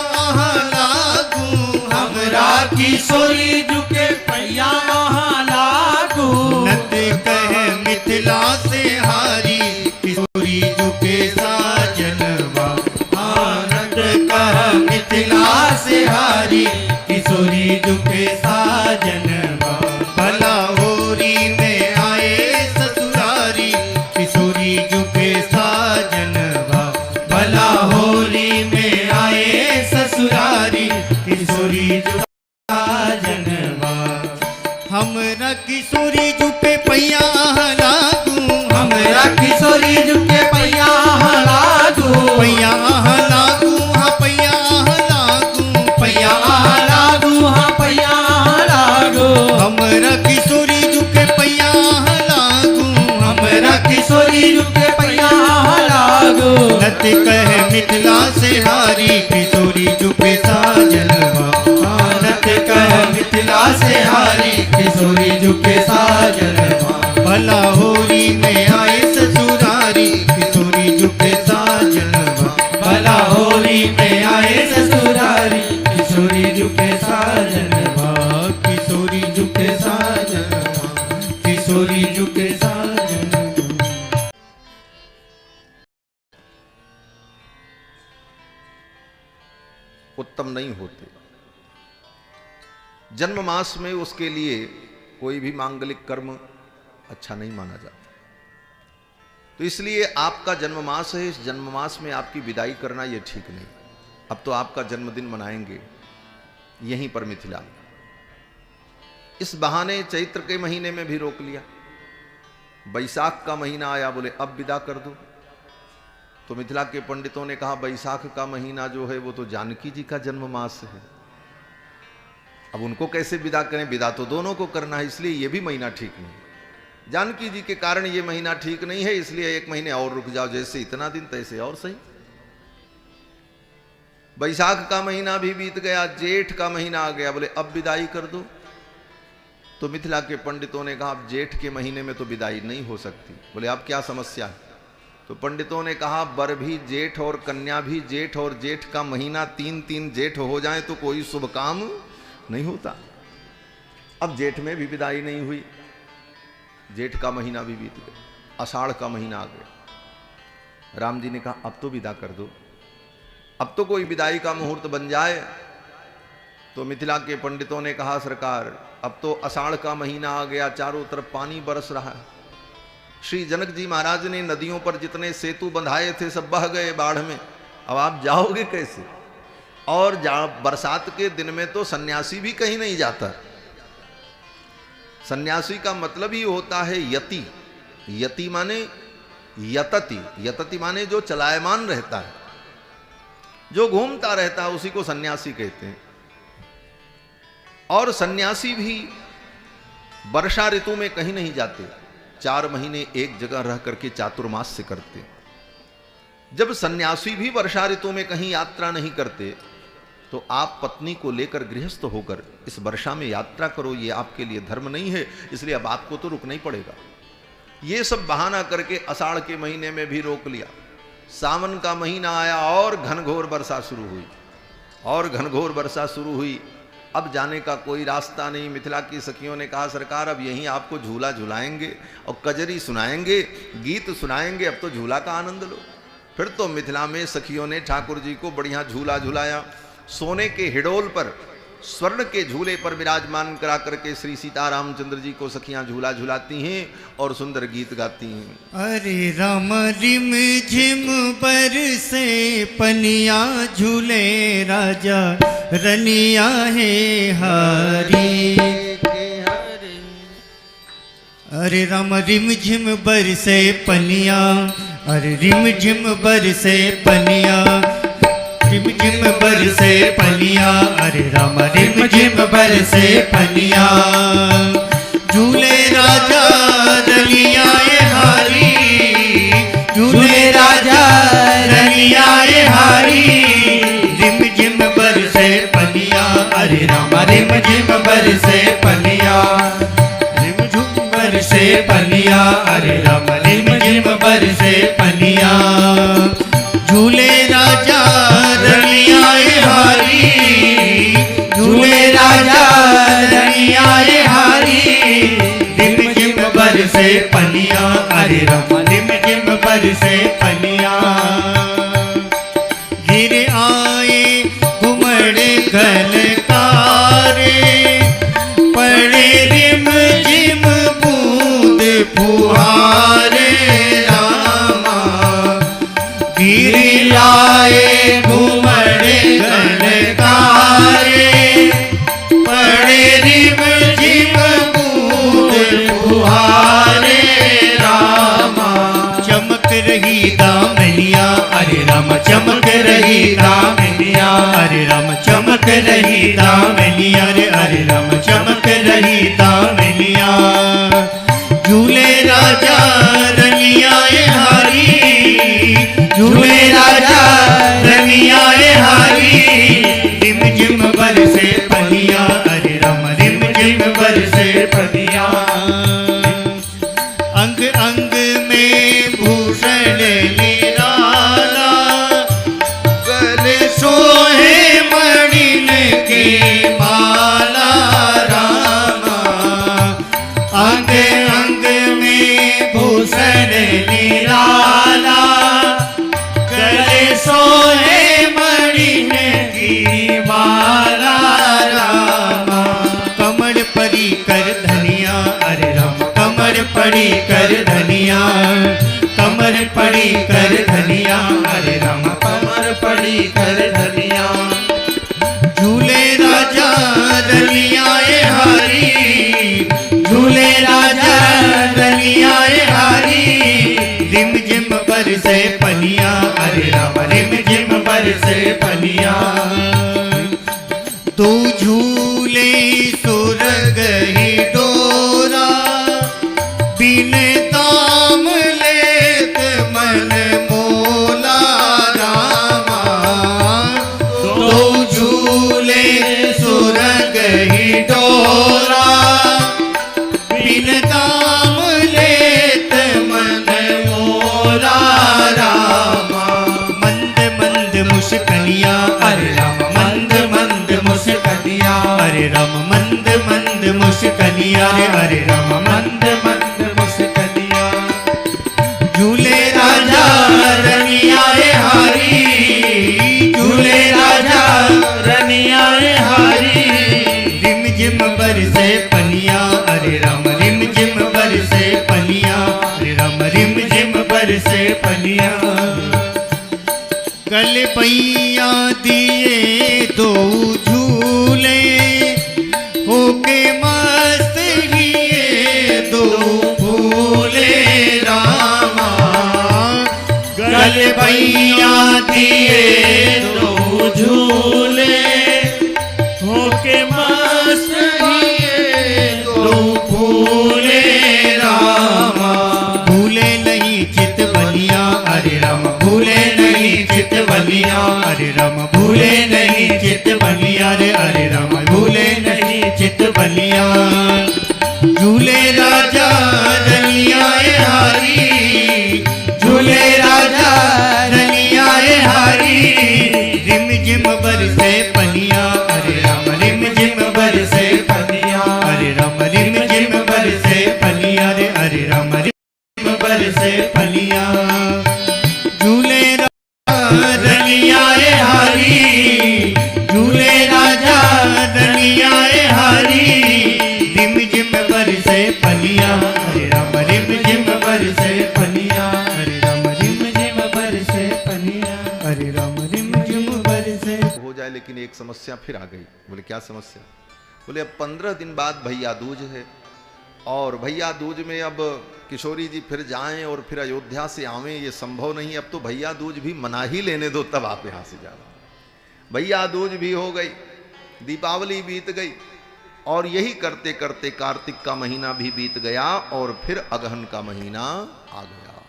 लागू, हमरा किशोरी झुके पैया लागू। नत कह मिथिला से हारी किशोरी झुके साजनवा। आनंद कह मिथिला से हारी किशोरी झुके साजनवा। भला होरी में आए ससुरारी किशोरी झुके साजनवा। भला होली में आए ससुरारी किशोरी झुके साजनवा। हमरा किशोरी झुके पैया लागू, हमरा किशोरी झुके पैया लागू, पैया लागू, हाँ पैया लागू, पैया लागू, हाँ पैया लागू। हमरा किशोरी झुके पैया लागू, हमरा किशोरी झुके पैया लागू। नत कह मिथिला से हारी किशोरी झुके साजनवा। आनंद कह मिथिला से हारी किशोरी झुके साजनवा। भला होरी में आए ससुरारी किशोरी झुके साजनवा। भला होली में आए ससुरारी किशोरी झुके साजनवा। किशोरी झुके साजनवा। किशोरी झुके साजनवा। उत्तम नहीं होते। जन्म मास में उसके लिए कोई भी मांगलिक कर्म अच्छा नहीं माना जाता। तो इसलिए आपका जन्म मास है, इस जन्म मास में आपकी विदाई करना यह ठीक नहीं। अब तो आपका जन्मदिन मनाएंगे यहीं पर मिथिला में। इस बहाने चैत्र के महीने में भी रोक लिया। बैसाख का महीना आया, बोले अब विदा कर दो। तो मिथिला के पंडितों ने कहा बैसाख का महीना जो है वो तो जानकी जी का जन्म मास है, अब उनको कैसे विदा करें? विदा तो दोनों को करना है, इसलिए ये भी महीना ठीक नहीं। जानकी जी के कारण ये महीना ठीक नहीं है, इसलिए एक महीने और रुक जाओ, जैसे इतना दिन तैसे और सही। बैसाख का महीना भी बीत गया, जेठ का महीना आ गया, बोले अब विदाई कर दो। तो मिथिला के पंडितों ने कहा अब जेठ के महीने में तो विदाई नहीं हो सकती। बोले अब क्या समस्या है? तो पंडितों ने कहा वर भी जेठ और कन्या भी जेठ, और जेठ का महीना 3-3 जेठ हो जाए तो कोई शुभ काम नहीं होता। अब जेठ में भी विदाई नहीं हुई, जेठ का महीना भी बीत गया, आषाढ़ का महीना आ गया। राम जी ने कहा अब तो विदा कर दो, अब तो कोई विदाई का मुहूर्त बन जाए। तो मिथिला के पंडितों ने कहा सरकार अब तो आषाढ़ का महीना आ गया, चारों तरफ पानी बरस रहा है। श्री जनक जी महाराज ने नदियों पर जितने सेतु बंधाए थे सब बह गए बाढ़ में, अब आप जाओगे कैसे? और बरसात के दिन में तो सन्यासी भी कहीं नहीं जाता। सन्यासी का मतलब ही होता है यति। यति माने यतति, यतति माने जो चलायमान रहता है, जो घूमता रहता है, उसी को सन्यासी कहते हैं। और सन्यासी भी वर्षा ऋतु में कहीं नहीं जाते, 4 महीने एक जगह रह करके चातुर्मास से करते। जब सन्यासी भी वर्षा ऋतु में कहीं यात्रा नहीं करते, तो आप पत्नी को लेकर गृहस्थ होकर इस वर्षा में यात्रा करो, ये आपके लिए धर्म नहीं है, इसलिए अब आपको तो रुकना ही पड़ेगा। ये सब बहाना करके आषाढ़ के महीने में भी रोक लिया। सावन का महीना आया और घनघोर वर्षा शुरू हुई, और घनघोर वर्षा शुरू हुई। अब जाने का कोई रास्ता नहीं। मिथिला की सखियों ने कहा, सरकार अब यहीं आपको झूला झुलाएंगे और कजरी सुनाएंगे, गीत सुनाएंगे, अब तो झूला का आनंद लो। फिर तो मिथिला में सखियों ने ठाकुर जी को बढ़िया झूला झुलाया। सोने के हिडोल पर, स्वर्ण के झूले पर विराजमान करा करके श्री सीतारामचंद्र जी को सखियां झूला झुलाती हैं और सुंदर गीत गाती हैं। अरे राम रिम झिम बरसे पनिया, झूले राजा रनिया है हारी। अरे राम रिम झिम बरसे पनिया, अरे रिम झिम बरसे पनिया, रिम झिम बरसे पनिया, अरे राम रिम झिम बरसे पनिया। झूले राजा रनिया हारी, झूले राजा रनिया हारी। रिम झिम बरसे पनिया, अरे राम रिम झिम बरसे पनिया, रिम झिम बरसे पनिया, अरे राम रिम झिम बरसे पनिया। झूले राजा रनिया हारी, झूले राजा रनिया हारी। रिम झिम बरसे पनिया, अरे राम रिम झिम बरसे पनिया। गिर आए घुमड़ गलकारे, पड़े रिम झिम बूंद फुहारे रामा। गिर आए घुमड़ गलकारे, पड़े रिम झिम बूंद फुहारे रामा। चमक रही दामनिया, अरे राम चमक रही दामनिया, अरे राम चमक रही दामनिया, अरे राम चमक रही दामनिया। झूले राजा रनिया हारी, झूले राजा रनिया हारी। रिम झिम बरसे पनिया, अरे राम रिम झिम बरसे पनिया। अंग अंग में भूषण निराला, गले सोहे मणिन के माला रामा। अंग अंग में भूषण निराला, गले सोहे मणिन की माला रामा। कमर परी कर धनिया, अरे राम कमर पड़ी कर धनिया, कमर पड़ी कर धनिया, अरे राम कमर पड़ी कर धनिया। झूले राजा रनिया हारी, झूले राजा रनिया हारी। रिम झिम बरसे पनिया, अरे राम रिम झिम बरसे पनिया। तू झूले सुरग ही डोरा, बिन दाम लेत मन मोला रामा। तो झूले सुरग ही डोरा, बिन दाम लेत मन मोला रामा। मंद मंद मुस्कनिया, अरे राम मंद मंद मुस्कनिया, अरे राम मंद मंद मुस्कनिया, अरे राम मंद मंद मुस्कनिया। झूले राजा रनिया हारी, झूले राजा रनिया हारी। रिम झिम बरसे पनिया, अरे राम रिम झिम बरसे पनिया, अरे राम रिम झिम बरसे पनिया। गल पैया दिए दो झूले, होके मस्त लिए दो फूले रामा। गल पैया दिए दो झूले, होके मस्त पनिया झूले राजा रनियाए हारी झूले राजा रनियाए हारी रिम झिम बरसे पनिया अरे राम रिम झिम बरसे पनिया अरे राम रिम झिम बरसे पनिया रे अरे राम रिम बरसे पनिया झूले रनियाए हारी झूले राजा रनियाए हारी रिम झिम बरसे पनिया अरे राम रिम झिम बरसे पनिया अरे राम रिम झिम बरसे पनिया अरे राम रिम झिम बरसे हो जाए। लेकिन एक समस्या फिर आ गई। बोले क्या समस्या? बोले अब 15 दिन बाद भैया दूज है और भैया दूज में अब किशोरी जी फिर जाएं और फिर अयोध्या से आवें ये संभव नहीं। अब तो भैया दूज भी मना ही लेने दो, तब आप यहां से जाओ। भैया दूज भी हो गई, दीपावली बीत गई और यही करते करते कार्तिक का महीना भी बीत गया और फिर अगहन का महीना आ गया।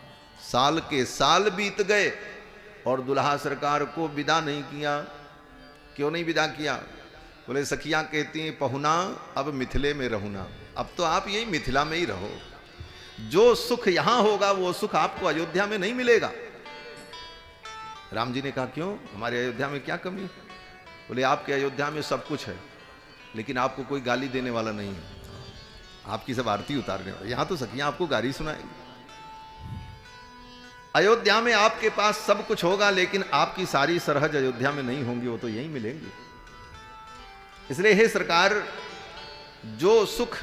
साल के साल बीत गए और दुल्हा सरकार को विदा नहीं किया। क्यों नहीं विदा किया? बोले सखियां कहती हैं पहुना अब मिथिले में रहुना। अब तो आप यही मिथिला में ही रहो, जो सुख यहां होगा वो सुख आपको अयोध्या में नहीं मिलेगा। राम जी ने कहा क्यों, हमारे अयोध्या में क्या कमी? बोले आपके अयोध्या में सब कुछ है लेकिन आपको कोई गाली देने वाला नहीं है, आपकी सब आरती उतारने वाला। यहां तो सखियां आपको गाली सुनाएंगी। अयोध्या में आपके पास सब कुछ होगा लेकिन आपकी सारी सरहद अयोध्या में नहीं होंगी, वो तो यहीं मिलेंगी। इसलिए हे सरकार, जो सुख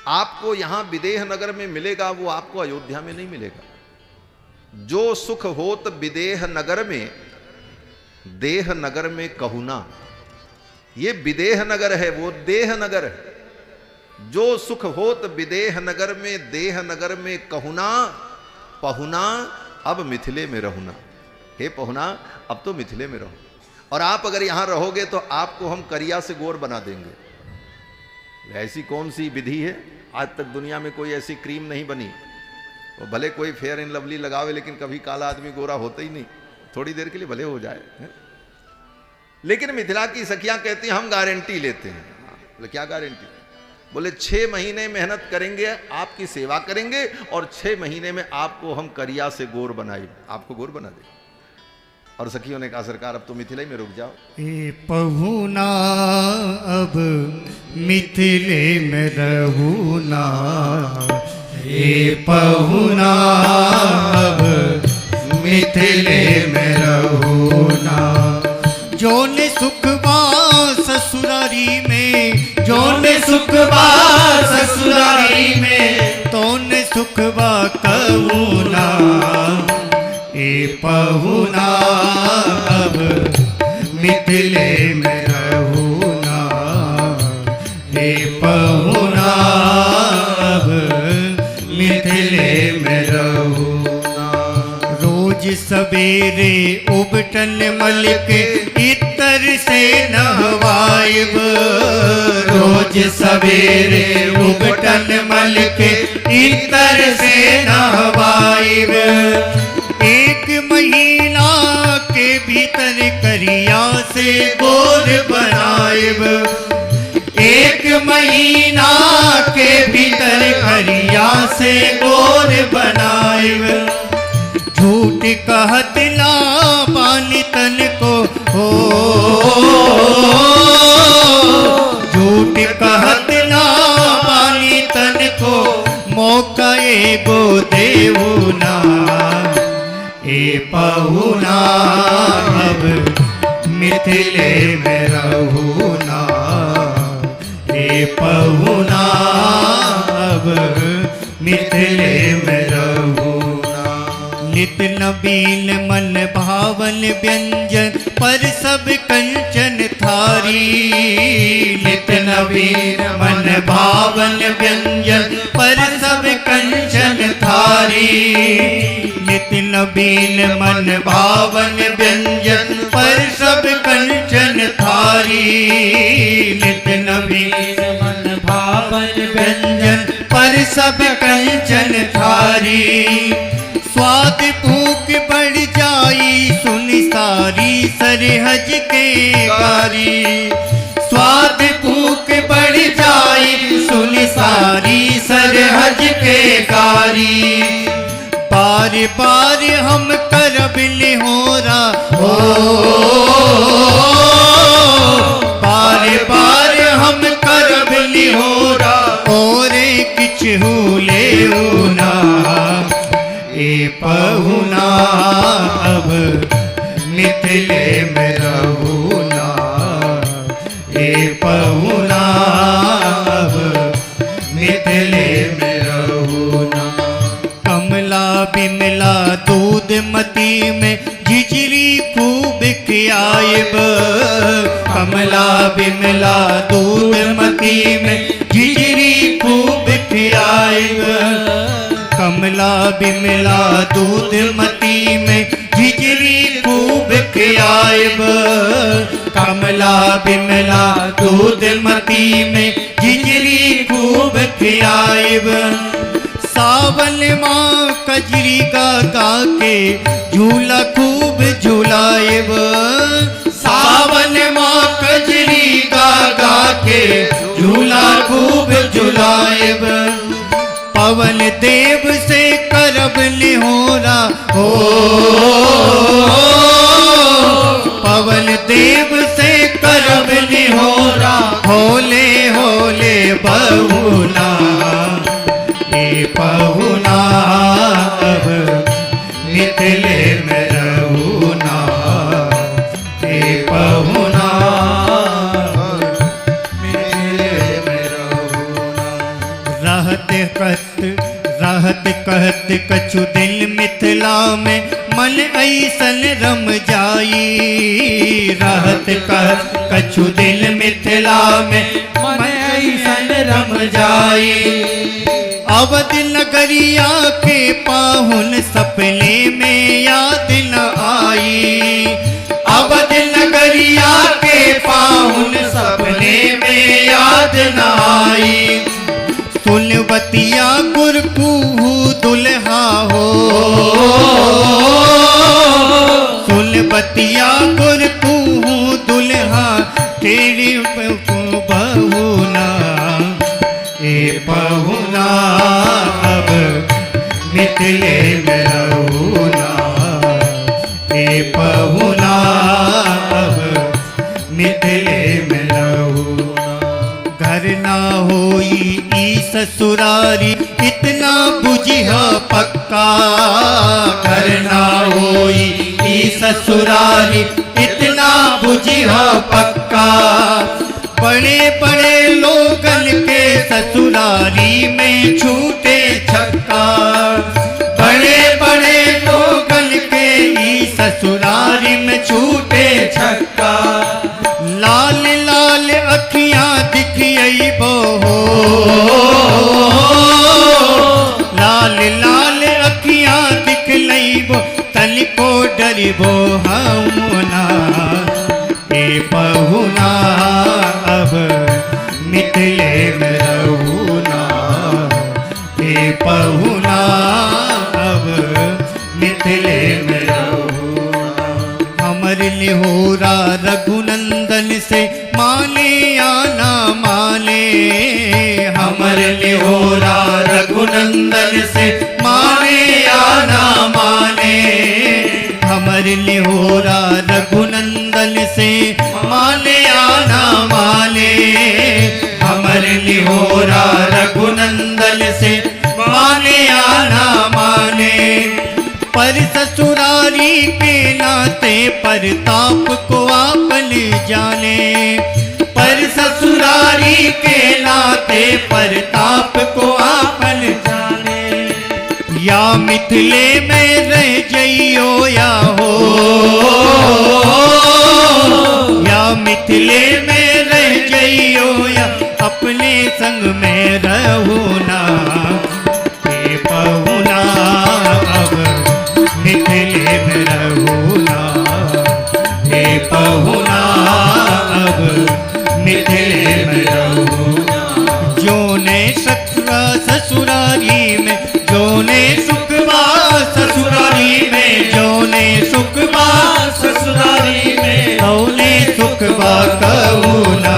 आपको यहां विदेह नगर में मिलेगा वो आपको अयोध्या में नहीं मिलेगा। जो सुख होत विदेह नगर में देह नगर में कहुना। ये विदेह नगर है, वो देह नगर है। जो सुख होत विदेह नगर में देह नगर में कहुना पहुना अब मिथिले में रहुना। हे पहुना अब तो मिथिले में रहो और आप अगर यहां रहोगे तो आपको हम करिया से गोर बना देंगे। ऐसी कौन सी विधि है? आज तक दुनिया में कोई ऐसी क्रीम नहीं बनी। वो भले कोई फेयर एंड लवली लगावे लेकिन कभी काला आदमी गोरा होता ही नहीं, थोड़ी देर के लिए भले हो जाए है? लेकिन मिथिला की सखियां कहती हैं हम गारंटी लेते हैं। बोले क्या गारंटी? बोले 6 महीने मेहनत करेंगे, आपकी सेवा करेंगे और 6 महीने में आपको हम करिया से गोर बनाए, आपको गोर बना देंगे। और सखियों ने कहा सरकार अब तो मिथिला ही में रुक जाओ। ए पहुना अब मिथिले में रहूना ए पहुना अब मिथिले में रहूना। जोन सुखबा ससुरारी में जोन सुखबा ससुरारी में तोन सुखबा कहूना ए पहुना अब मिथिले में रहूना ए पहुना अब मिथिले में रहूना। रोज सवेरे उबटन मल के इतर से नहवाइब रोज सवेरे उबटन मल के इतर से नहवाइब। एक महीना के भीतर करिया से गोर बनाइब एक महीना के भीतर करिया से गोर बनाइब। झूठ कहत ना पानी तन को हो झूठ कहत ना पानी तन को मौका एगो देऊ ना ए पहुना अब मिथिले में रहूना ए पहुना अब मिथिले में रहूना। नित नवीन मन भावन व्यंजन पर सब कंचन थारी नित नवीन मन भावन व्यंजन पर सब कंचन थारी नित नवीन मन भावन व्यंजन पर सब कंचन थारी नित नवीन मन भावन व्यंजन पर सब कंचन थारी। स्वाद भूख बढ़ जाई सुन सारी सरहज के कारी स्वाद भूख बढ़ जाए, सुन सारी सरहज के कारी। बार बार हम करब लिहोरा हो, बार बार हम करब लिहोरा, और किछु लेउना ए पहुना अब मिथिले में रहुना, ए पहुना अब मिथिले में रहुना। कमला बिमला दूध मती में झिझरी खूब खियाब, कमला बिमला दूध मती में झिझरी खूब खियाब, कमला बिमला दूध मती में झिझरी खूब खियाब, कमला बिमला दूध मती में झिझरी खूब खियाब। सावन माँ कजरी गा गा के झूला खूब झूलाएब, सावन माँ कजरी गा गा के झूला खूब झूलाएब। पवन देव से करब लिहोरा हो, पवन देव से करब लिहोरा, होले होले बहुना ए पहुना अब मिथिले में रहुना, ए पहुना मिथिले में रहुना। रहत कहत कछु दिन मिथिला में मन ऐसन रम जाई, रहत कहत कछु दिन मिथिला में मन ऐसन रम जाई। अवध नगरिया के पाहुन सपने में याद न आई, अवध नगरिया के पाहुन सपने में याद न आई। सुनबतिया गुरकुहू दुल्हा हो, सुनबतिया गुरकुहू दुल्हा, तेरी बहुना ए पहुना अब मिथिले में रहुना, ए पहुना अब मिथिले में रहुना। घर ना होई ई ससुरारी इतना बुझिया पक्का, घर ना होई ई ससुरारी इतना बुझिया पक्का। बड़े बड़े लोगन के ससुरारी में छूटे छक्का, बड़े बड़े लोगन के ई ससुरारी में छूटे छक्का। लाल लाल अखियां दिखियबो हो, लाल लाल अखियां दिखलइबो, तनिको डरिबो हमना ए पहुना अब मिथिले में रहुना, ए पहुना अब मिथिले में रहुना। हमर लिहोरा रघुनंदन से माने या ना माने, हमर लिहोरा रघुनंदन से माने या ना माने, हमर लिहोरा रघुनंदन से माने या ना माने, हमर लिहोरा रघुनंदन से माने या ना माने। पर ससुरारी के नाते परताप को आपन जाने, पर ससुरारी के नाते परताप को आपन जाने। या मिथिले में रह जइयो या हो, या मिथिले में रह जइयो या अपने संग में रहुना ए पहुना अब मिथिले में रहुना ए पहुना अब मिथिले में रहुना। जोने सखरा ससुरारी में जोने सुखबा ससुरारी में जोने सुखबा ससुरारी में तौने सुखबा कहूना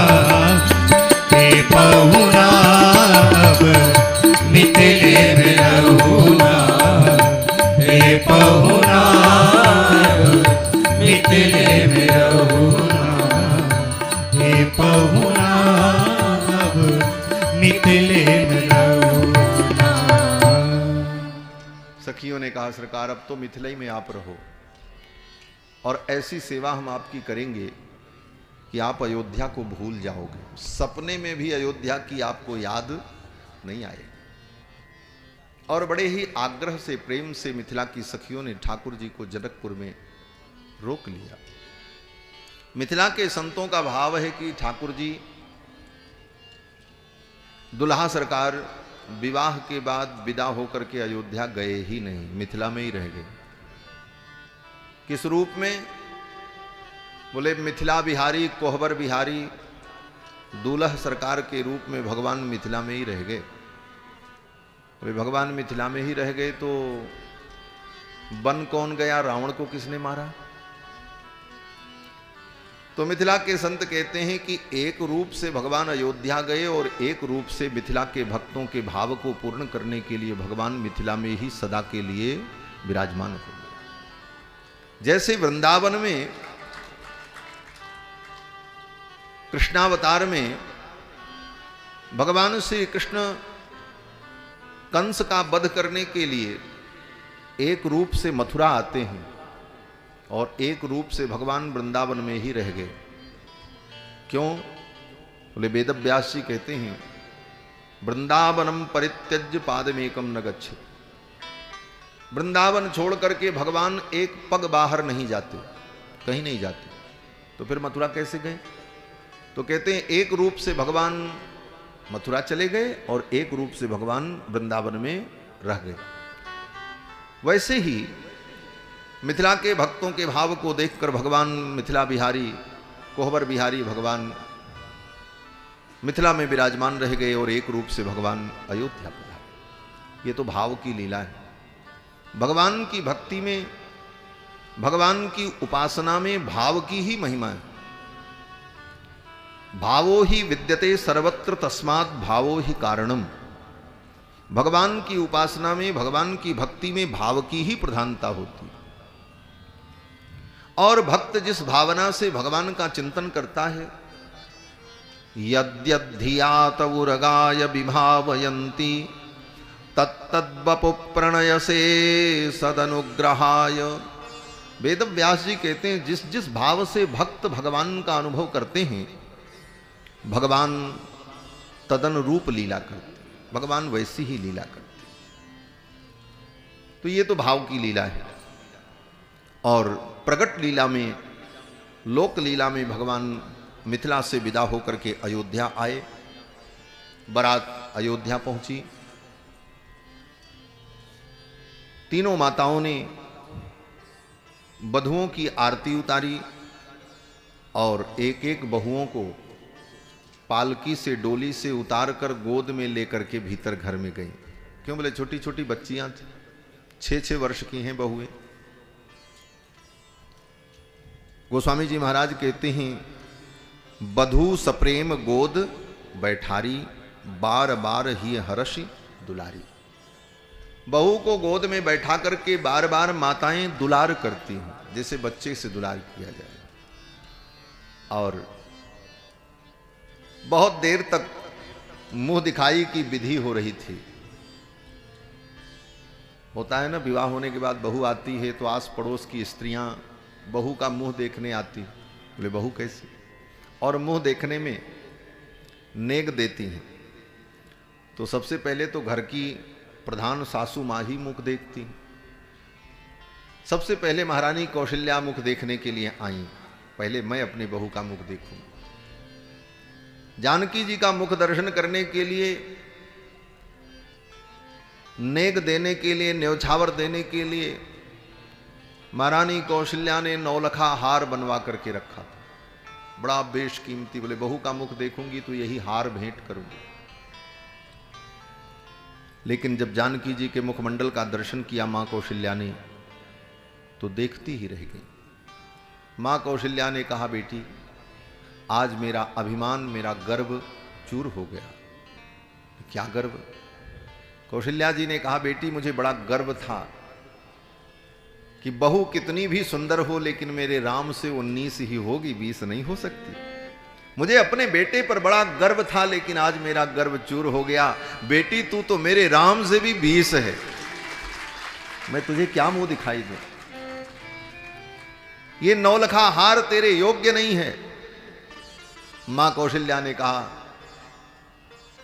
मिथिले में रहो ना। सखियों ने कहा सरकार अब तो मिथिला में आप रहो और ऐसी सेवा हम आपकी करेंगे कि आप अयोध्या को भूल जाओगे, सपने में भी अयोध्या की आपको याद नहीं आएगी। और बड़े ही आग्रह से प्रेम से मिथिला की सखियों ने ठाकुर जी को जनकपुर में रोक लिया। मिथिला के संतों का भाव है कि ठाकुर जी दुल्हा सरकार विवाह के बाद विदा होकर के अयोध्या गए ही नहीं, मिथिला में ही रह गए। किस रूप में? बोले मिथिला बिहारी कोहबर बिहारी दूल्हा सरकार के रूप में भगवान मिथिला में ही रह गए। बोले भगवान मिथिला में ही रह गए तो बन कौन गया, रावण को किसने मारा? तो मिथिला के संत कहते हैं कि एक रूप से भगवान अयोध्या गए और एक रूप से मिथिला के भक्तों के भाव को पूर्ण करने के लिए भगवान मिथिला में ही सदा के लिए विराजमान हो गए। जैसे वृंदावन में कृष्णावतार में भगवान श्री कृष्ण कंस का वध करने के लिए एक रूप से मथुरा आते हैं और एक रूप से भगवान वृंदावन में ही रह गए। क्यों? बोले वेदव्यास जी कहते हैं वृंदावनम परित्यज्य पादमेकम न गच्छेत्। वृंदावन छोड़ करके भगवान एक पग बाहर नहीं जाते, कहीं नहीं जाते। तो फिर मथुरा कैसे गए? तो कहते हैं एक रूप से भगवान मथुरा चले गए और एक रूप से भगवान वृंदावन में रह गए। वैसे ही मिथिला के भक्तों के भाव को देखकर भगवान मिथिला बिहारी कोहबर बिहारी भगवान मिथिला में विराजमान रह गए और एक रूप से भगवान अयोध्या पधारे। ये तो भाव की लीला है। भगवान की भक्ति में, भगवान की उपासना में भाव की ही महिमा है। भावो ही विद्यते सर्वत्र तस्मात् भावो ही कारणम। भगवान की उपासना में, भगवान की भक्ति में भाव की ही प्रधानता होती है। और भक्त जिस भावना से भगवान का चिंतन करता है, यद्यद्धिया तवुरगाय विभावयन्ति तत्तद्वपु प्रणयसे सदनुग्रहाय। वेदव्यास जी कहते हैं जिस जिस भाव से भक्त भगवान का अनुभव करते हैं भगवान तदन रूप लीला करते, भगवान वैसी ही लीला करते। तो ये तो भाव की लीला है। और प्रगट लीला में, लोक लीला में भगवान मिथिला से विदा होकर के अयोध्या आए। बारात अयोध्या पहुंची। तीनों माताओं ने बधुओं की आरती उतारी और एक एक बहुओं को पालकी से, डोली से उतार कर गोद में लेकर के भीतर घर में गई। क्यों? बोले छोटी छोटी बच्चियां थी, 6-6 वर्ष की हैं बहुएं। गोस्वामी जी महाराज कहते हैं बधू सप्रेम गोद बैठारी बार बार ही हर्षि दुलारी। बहू को गोद में बैठा करके बार बार माताएं दुलार करती हैं, जैसे बच्चे से दुलार किया जाए। और बहुत देर तक मुंह दिखाई की विधि हो रही थी। होता है ना, विवाह होने के बाद बहू आती है तो आस पड़ोस की स्त्रियां बहू का मुंह देखने आती। बोले बहू कैसी? और मुंह देखने में नेग देती हैं। तो सबसे पहले तो घर की प्रधान सासू माँ ही मुख देखती। सबसे पहले महारानी कौशल्या मुख देखने के लिए आई। पहले मैं अपनी बहू का मुख देखूं। जानकी जी का मुख दर्शन करने के लिए, नेग देने के लिए, न्यौछावर देने के लिए महारानी कौशल्या ने 9 लखा हार बनवा करके रखा था, बड़ा बेशकीमती। बोले बहू का मुख देखूंगी तो यही हार भेंट करूंगी। लेकिन जब जानकी जी के मुखमंडल का दर्शन किया मां कौशल्या ने तो देखती ही रह गई। मां कौशल्या ने कहा बेटी आज मेरा अभिमान, मेरा गर्व चूर हो गया। क्या गर्व? कौशल्या जी ने कहा बेटी मुझे बड़ा गर्व था कि बहू कितनी भी सुंदर हो लेकिन मेरे राम से 19 ही होगी, 20 नहीं हो सकती। मुझे अपने बेटे पर बड़ा गर्व था, लेकिन आज मेरा गर्व चूर हो गया। बेटी तू तो मेरे राम से भी 20 है, मैं तुझे क्या मुंह दिखाई दूं? ये नौलखा हार तेरे योग्य नहीं है। मां कौशल्या ने कहा,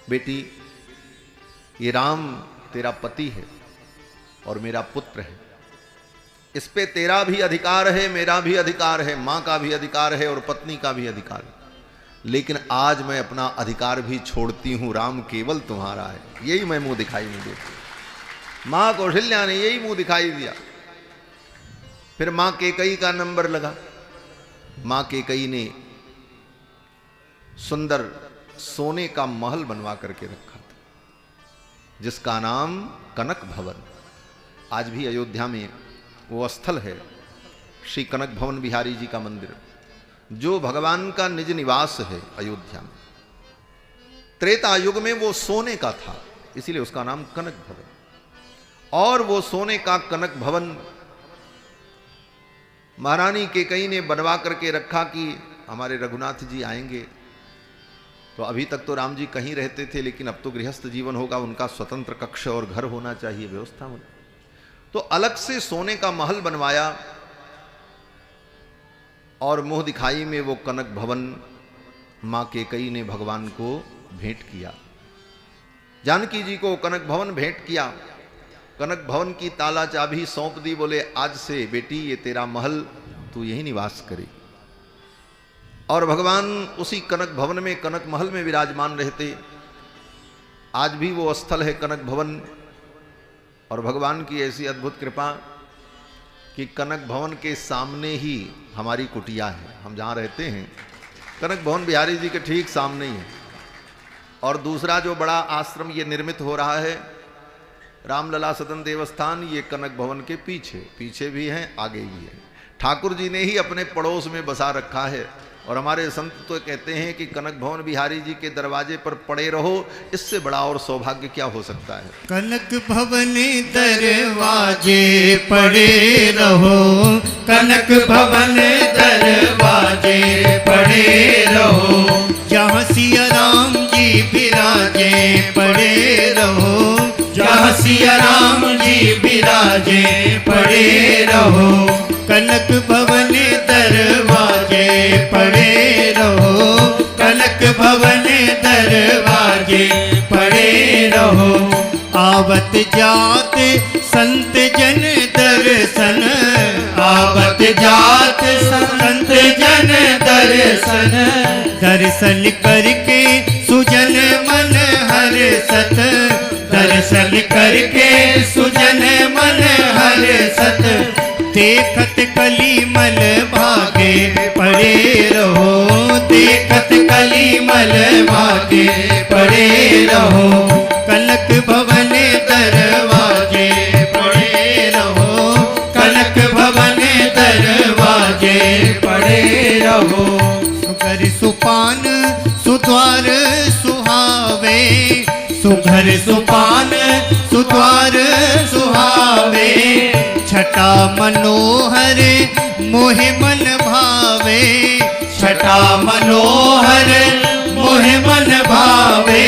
बेटी ये राम तेरा पति है और मेरा पुत्र है, इस पे तेरा भी अधिकार है, मेरा भी अधिकार है, मां का भी अधिकार है और पत्नी का भी अधिकार है। लेकिन आज मैं अपना अधिकार भी छोड़ती हूं, राम केवल तुम्हारा है। यही मैं मुंह दिखाई नहीं देती। मां कौशल्या ने यही मुंह दिखाई दिया। फिर मां केकई का नंबर लगा। मां केकई ने सुंदर सोने का महल बनवा करके रखा था, जिसका नाम कनक भवन। आज भी अयोध्या में वो स्थल है, श्री कनक भवन बिहारी जी का मंदिर, जो भगवान का निज निवास है अयोध्या में। त्रेता युग में वो सोने का था, इसीलिए उसका नाम कनक भवन। और वो सोने का कनक भवन महारानी केकई ने बनवा करके रखा कि हमारे रघुनाथ जी आएंगे। तो अभी तक तो राम जी कहीं रहते थे, लेकिन अब तो गृहस्थ जीवन होगा, उनका स्वतंत्र कक्ष और घर होना चाहिए, व्यवस्था होनी। तो अलग से सोने का महल बनवाया और मुंह दिखाई में वो कनक भवन मां केकई ने भगवान को भेंट किया। जानकी जी को कनक भवन भेंट किया। कनक भवन की ताला चाबी सौंप दी, बोले आज से बेटी ये तेरा महल, तू यही निवास करे। और भगवान उसी कनक भवन में, कनक महल में विराजमान रहते। आज भी वो स्थल है कनक भवन। और भगवान की ऐसी अद्भुत कृपा कि कनक भवन के सामने ही हमारी कुटिया है। हम जहाँ रहते हैं कनक भवन बिहारी जी के ठीक सामने ही है। और दूसरा जो बड़ा आश्रम ये निर्मित हो रहा है, रामलला सदन देवस्थान, ये कनक भवन के पीछे पीछे भी है, आगे भी है। ठाकुर जी ने ही अपने पड़ोस में बसा रखा है। और हमारे संत तो कहते हैं कि कनक भवन बिहारी जी के दरवाजे पर पड़े रहो, इससे बड़ा और सौभाग्य क्या हो सकता है। कनक भवन दरवाजे पड़े रहो, कनक भवन दरवाजे पड़े रहो, जहाँ सिया राम जी विराजे पड़े रहो, जहाँ सिया राम जी विराजे पड़े रहो। कनक भवन दरवाजे पड़े रहो, कनक भवन दरवाजे पड़े रहो। आवत जात संत जन दर्शन, आवत जात संत जन दर्शन, दर्शन करके सुजन मन हर्षत, दर्शन करके सुजन मन हर्षत। देखत कलीमल भागे पड़े रहो, देखत कलीमल भागे पड़े रहो। कनक भवन दरवाजे पड़े रहो, कनक भवन दरवाजे पड़े रहो। सुगर सुपान सुद्वार सुहावे, सुघर सुपान सुद्वार सुहावे, छटा मनोहर मोहि मन भावे, छटा मनोहर मोहि मन भावे।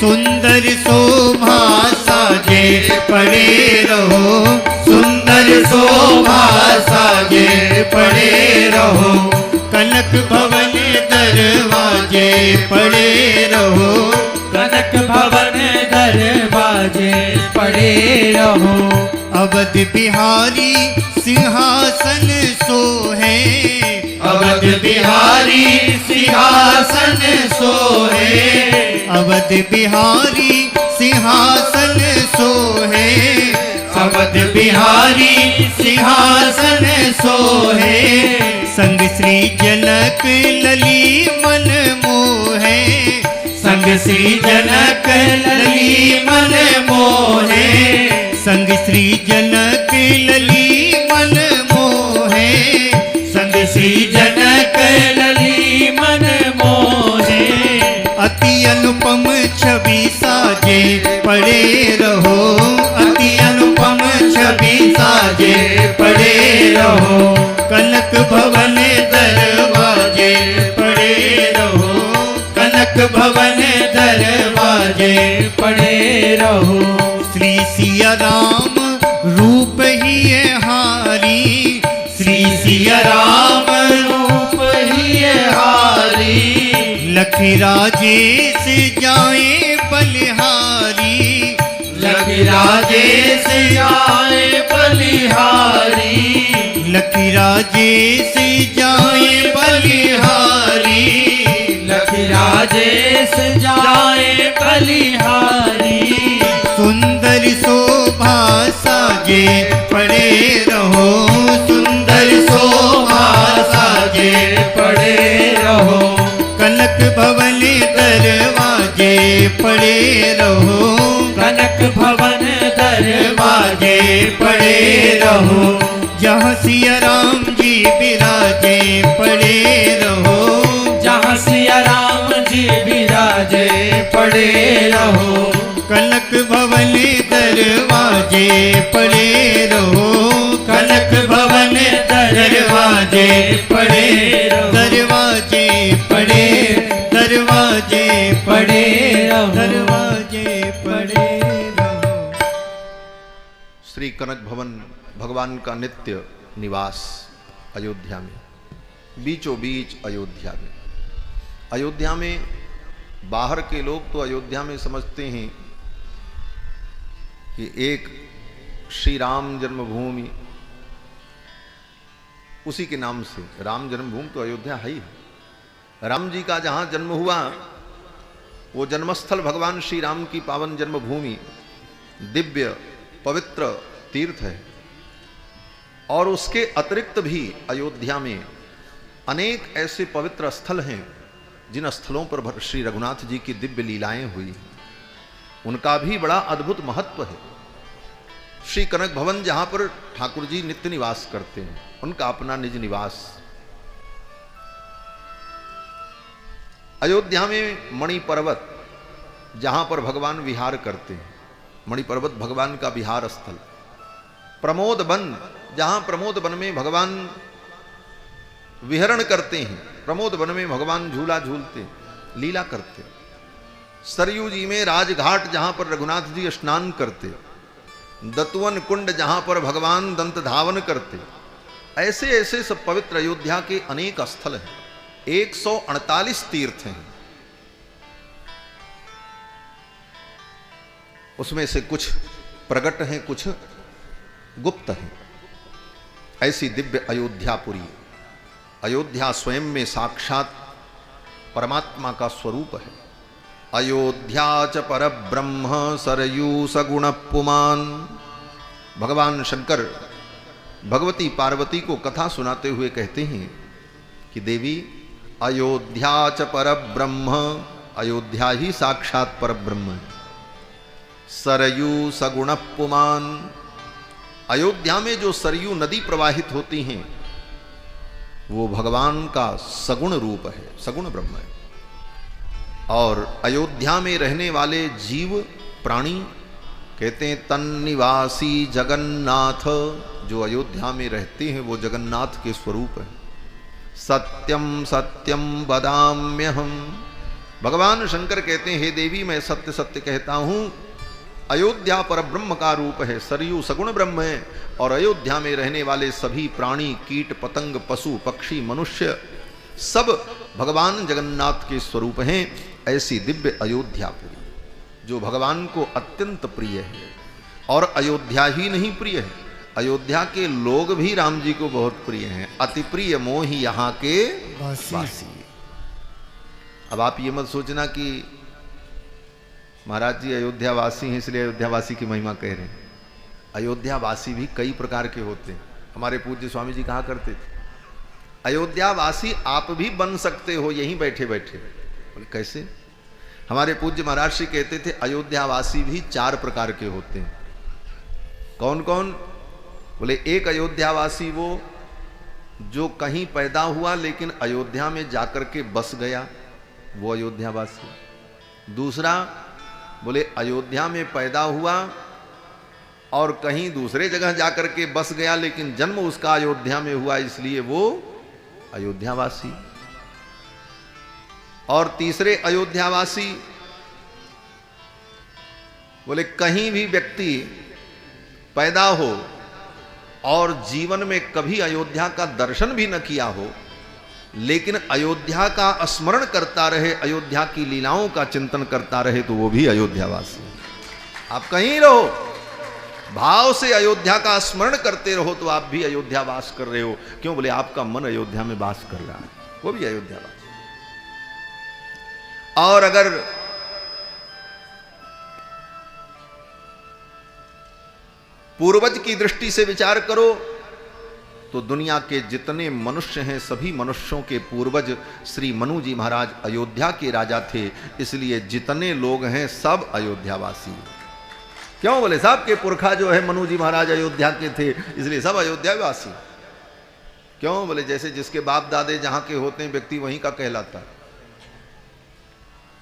सुंदर शोभा साजे पड़े रहो, सुंदर शोभा साजे पड़े रहो। कनक भवन दरवाजे पड़े रहो, कनक भवन दरवाजे पड़े रहो। अवध बिहारी सिंहासन सोहे, अवध बिहारी सिंहासन सोहे, अवध बिहारी सिंहासन सोहे, अवध बिहारी सिंहासन सोहे। संग श्री जनक लली मन मोहे, संग श्री जनक लली मन मोहे, संग श्री जनक लली मन मोहे, संग श्री जनक लली मन मोहे। अति अनुपम छवि साजे पड़े रहो, अति अनुपम छवि साजे पड़े रहो। कनक भवन दरवाजे पड़े रहो, विराजे पड़े रहो। श्री सिया राम रूप ही है हारी, श्री सिया राम रूप ही हारी, लखी राजेश जाए बलिहारी, लखी राजेश जाए बलिहारी, लखी राजेश जाए बलिहारी, लखी राजेश जाए बलिहारी। सुंदर शोभा साजे पड़े रहो, सुंदर शोभा साजे पड़े रहो, कनक भवन दरवाजे पड़े रहो, कनक भवन दरवाजे पड़े रहो। जहाँ सिया राम जी विराजे पड़े रहो, जहाँ सिया राम जी विराजे पड़े रहो, कनक भवन दरवाजे पड़े रहो, कनक भवन दरवाजे पड़े रहो, दरवाजे पड़े, दरवाजे पड़े रहो, दरवाजे पड़े रहो। श्री कनक भवन भगवान का नित्य निवास अयोध्या में, बीचों बीच अयोध्या में। अयोध्या में बाहर के लोग तो अयोध्या में समझते हैं कि एक श्री राम जन्मभूमि, उसी के नाम से राम जन्मभूमि तो अयोध्या है ही है। राम जी का जहाँ जन्म हुआ वो जन्मस्थल भगवान श्री राम की पावन जन्मभूमि दिव्य पवित्र तीर्थ है। और उसके अतिरिक्त भी अयोध्या में अनेक ऐसे पवित्र स्थल हैं जिन स्थलों पर श्री रघुनाथ जी की दिव्य लीलाएं हुई, उनका भी बड़ा अद्भुत महत्व है। श्री कनक भवन जहां पर ठाकुर जी नित्य निवास करते हैं, उनका अपना निज निवास। अयोध्या में मणि पर्वत जहां पर भगवान विहार करते हैं, मणि पर्वत भगवान का विहार स्थल। प्रमोद वन जहां प्रमोद वन में भगवान विहरण करते हैं, प्रमोद वन में भगवान झूला झूलते लीला करते। सरयू जी में राजघाट जहां पर रघुनाथ जी स्नान करते, दतुवन कुंड जहां पर भगवान दंत धावन करते। ऐसे ऐसे सब पवित्र अयोध्या के अनेक स्थल हैं, 148 तीर्थ हैं। उसमें से कुछ प्रकट हैं, कुछ गुप्त हैं। ऐसी दिव्य अयोध्यापुरी, अयोध्या स्वयं में साक्षात परमात्मा का स्वरूप है। अयोध्या च परब्रह्म सरयू सगुण पुमान। भगवान शंकर भगवती पार्वती को कथा सुनाते हुए कहते हैं कि देवी अयोध्या च परब्रह्म, अयोध्या ही साक्षात परब्रह्म है। सरयू सगुण पुमान, अयोध्या में जो सरयू नदी प्रवाहित होती हैं वो भगवान का सगुण रूप है, सगुण ब्रह्म है। और अयोध्या में रहने वाले जीव प्राणी कहते हैं तन्निवासी जगन्नाथ, जो अयोध्या में रहते हैं वो जगन्नाथ के स्वरूप है। सत्यम सत्यम वदाम्यहम, भगवान शंकर कहते हैं हे देवी मैं सत्य सत्य कहता हूं, अयोध्या पर ब्रह्म का रूप है, सरयू सगुण ब्रह्म है। और अयोध्या में रहने वाले सभी प्राणी, कीट पतंग, पशु पक्षी, मनुष्य सब भगवान जगन्नाथ के स्वरूप हैं। ऐसी दिव्य अयोध्यापुरी जो भगवान को अत्यंत प्रिय है। और अयोध्या ही नहीं प्रिय है, अयोध्या के लोग भी राम जी को बहुत प्रिय हैं। अति प्रिय मोहि यहाँ के वासी। अब आप ये मत सोचना कि महाराज जी अयोध्यावासी हैं इसलिए अयोध्यावासी की महिमा कह रहे हैं। अयोध्यावासी भी कई प्रकार के होते हैं। हमारे पूज्य स्वामी जी कहा करते थे अयोध्यावासी आप भी बन सकते हो यहीं बैठे बैठे। बोले कैसे? हमारे पूज्य महाराज श्री कहते थे अयोध्यावासी भी 4 प्रकार के होते हैं। कौन कौन? बोले एक अयोध्यावासी वो जो कहीं पैदा हुआ लेकिन अयोध्या में जाकर के बस गया, वो अयोध्यावासी। दूसरा बोले अयोध्या में पैदा हुआ और कहीं दूसरे जगह जाकर के बस गया लेकिन जन्म उसका अयोध्या में हुआ इसलिए वो अयोध्यावासी। और तीसरे अयोध्यावासी बोले कहीं भी व्यक्ति पैदा हो और जीवन में कभी अयोध्या का दर्शन भी न किया हो, लेकिन अयोध्या का स्मरण करता रहे, अयोध्या की लीलाओं का चिंतन करता रहे, तो वो भी अयोध्यावासी है। आप कहीं रहो, भाव से अयोध्या का स्मरण करते रहो, तो आप भी अयोध्या वास कर रहे हो। क्यों? बोले आपका मन अयोध्या में वास कर रहा है, वो भी अयोध्यावासी। और अगर पूर्वज की दृष्टि से विचार करो तो दुनिया के जितने मनुष्य हैं, सभी मनुष्यों के पूर्वज श्री मनु जी महाराज अयोध्या के राजा थे, इसलिए जितने लोग हैं सब अयोध्यावासी हैं। क्यों? बोले साहब के पुरखा जो है मनु जी महाराज अयोध्या के थे, इसलिए सब अयोध्यावासी। क्यों? बोले जैसे जिसके बाप दादे जहां के होते हैं, व्यक्ति वहीं का कहलाता है।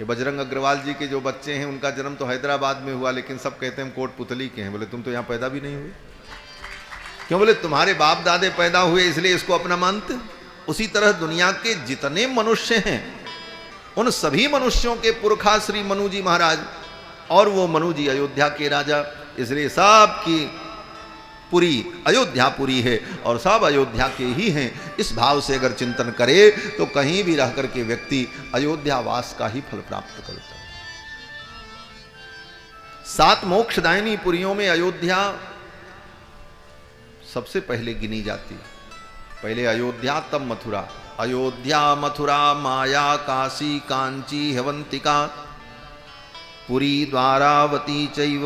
ये बजरंग अग्रवाल जी के जो बच्चे हैं, उनका जन्म तो हैदराबाद में हुआ, लेकिन सब कहते हैं हम कोटपुतली के हैं। बोले तुम तो यहां पैदा भी नहीं हुए। क्यों? बोले तुम्हारे बाप दादे पैदा हुए इसलिए इसको अपना मानते। उसी तरह दुनिया के जितने मनुष्य हैं, उन सभी मनुष्यों के पुरखा श्री मनु जी महाराज, और वो मनु जी अयोध्या के राजा, इसलिए सब की पुरी अयोध्यापुरी है और सब अयोध्या के ही हैं। इस भाव से अगर चिंतन करे तो कहीं भी रह करके व्यक्ति अयोध्यावास का ही फल प्राप्त करता है। 7 मोक्षदायिनी पुरियों में अयोध्या सबसे पहले गिनी जाती है। पहले अयोध्या, तब मथुरा। अयोध्या, मथुरा, माया, काशी, कांची, हेवंतिका, पुरी, द्वारावती चैव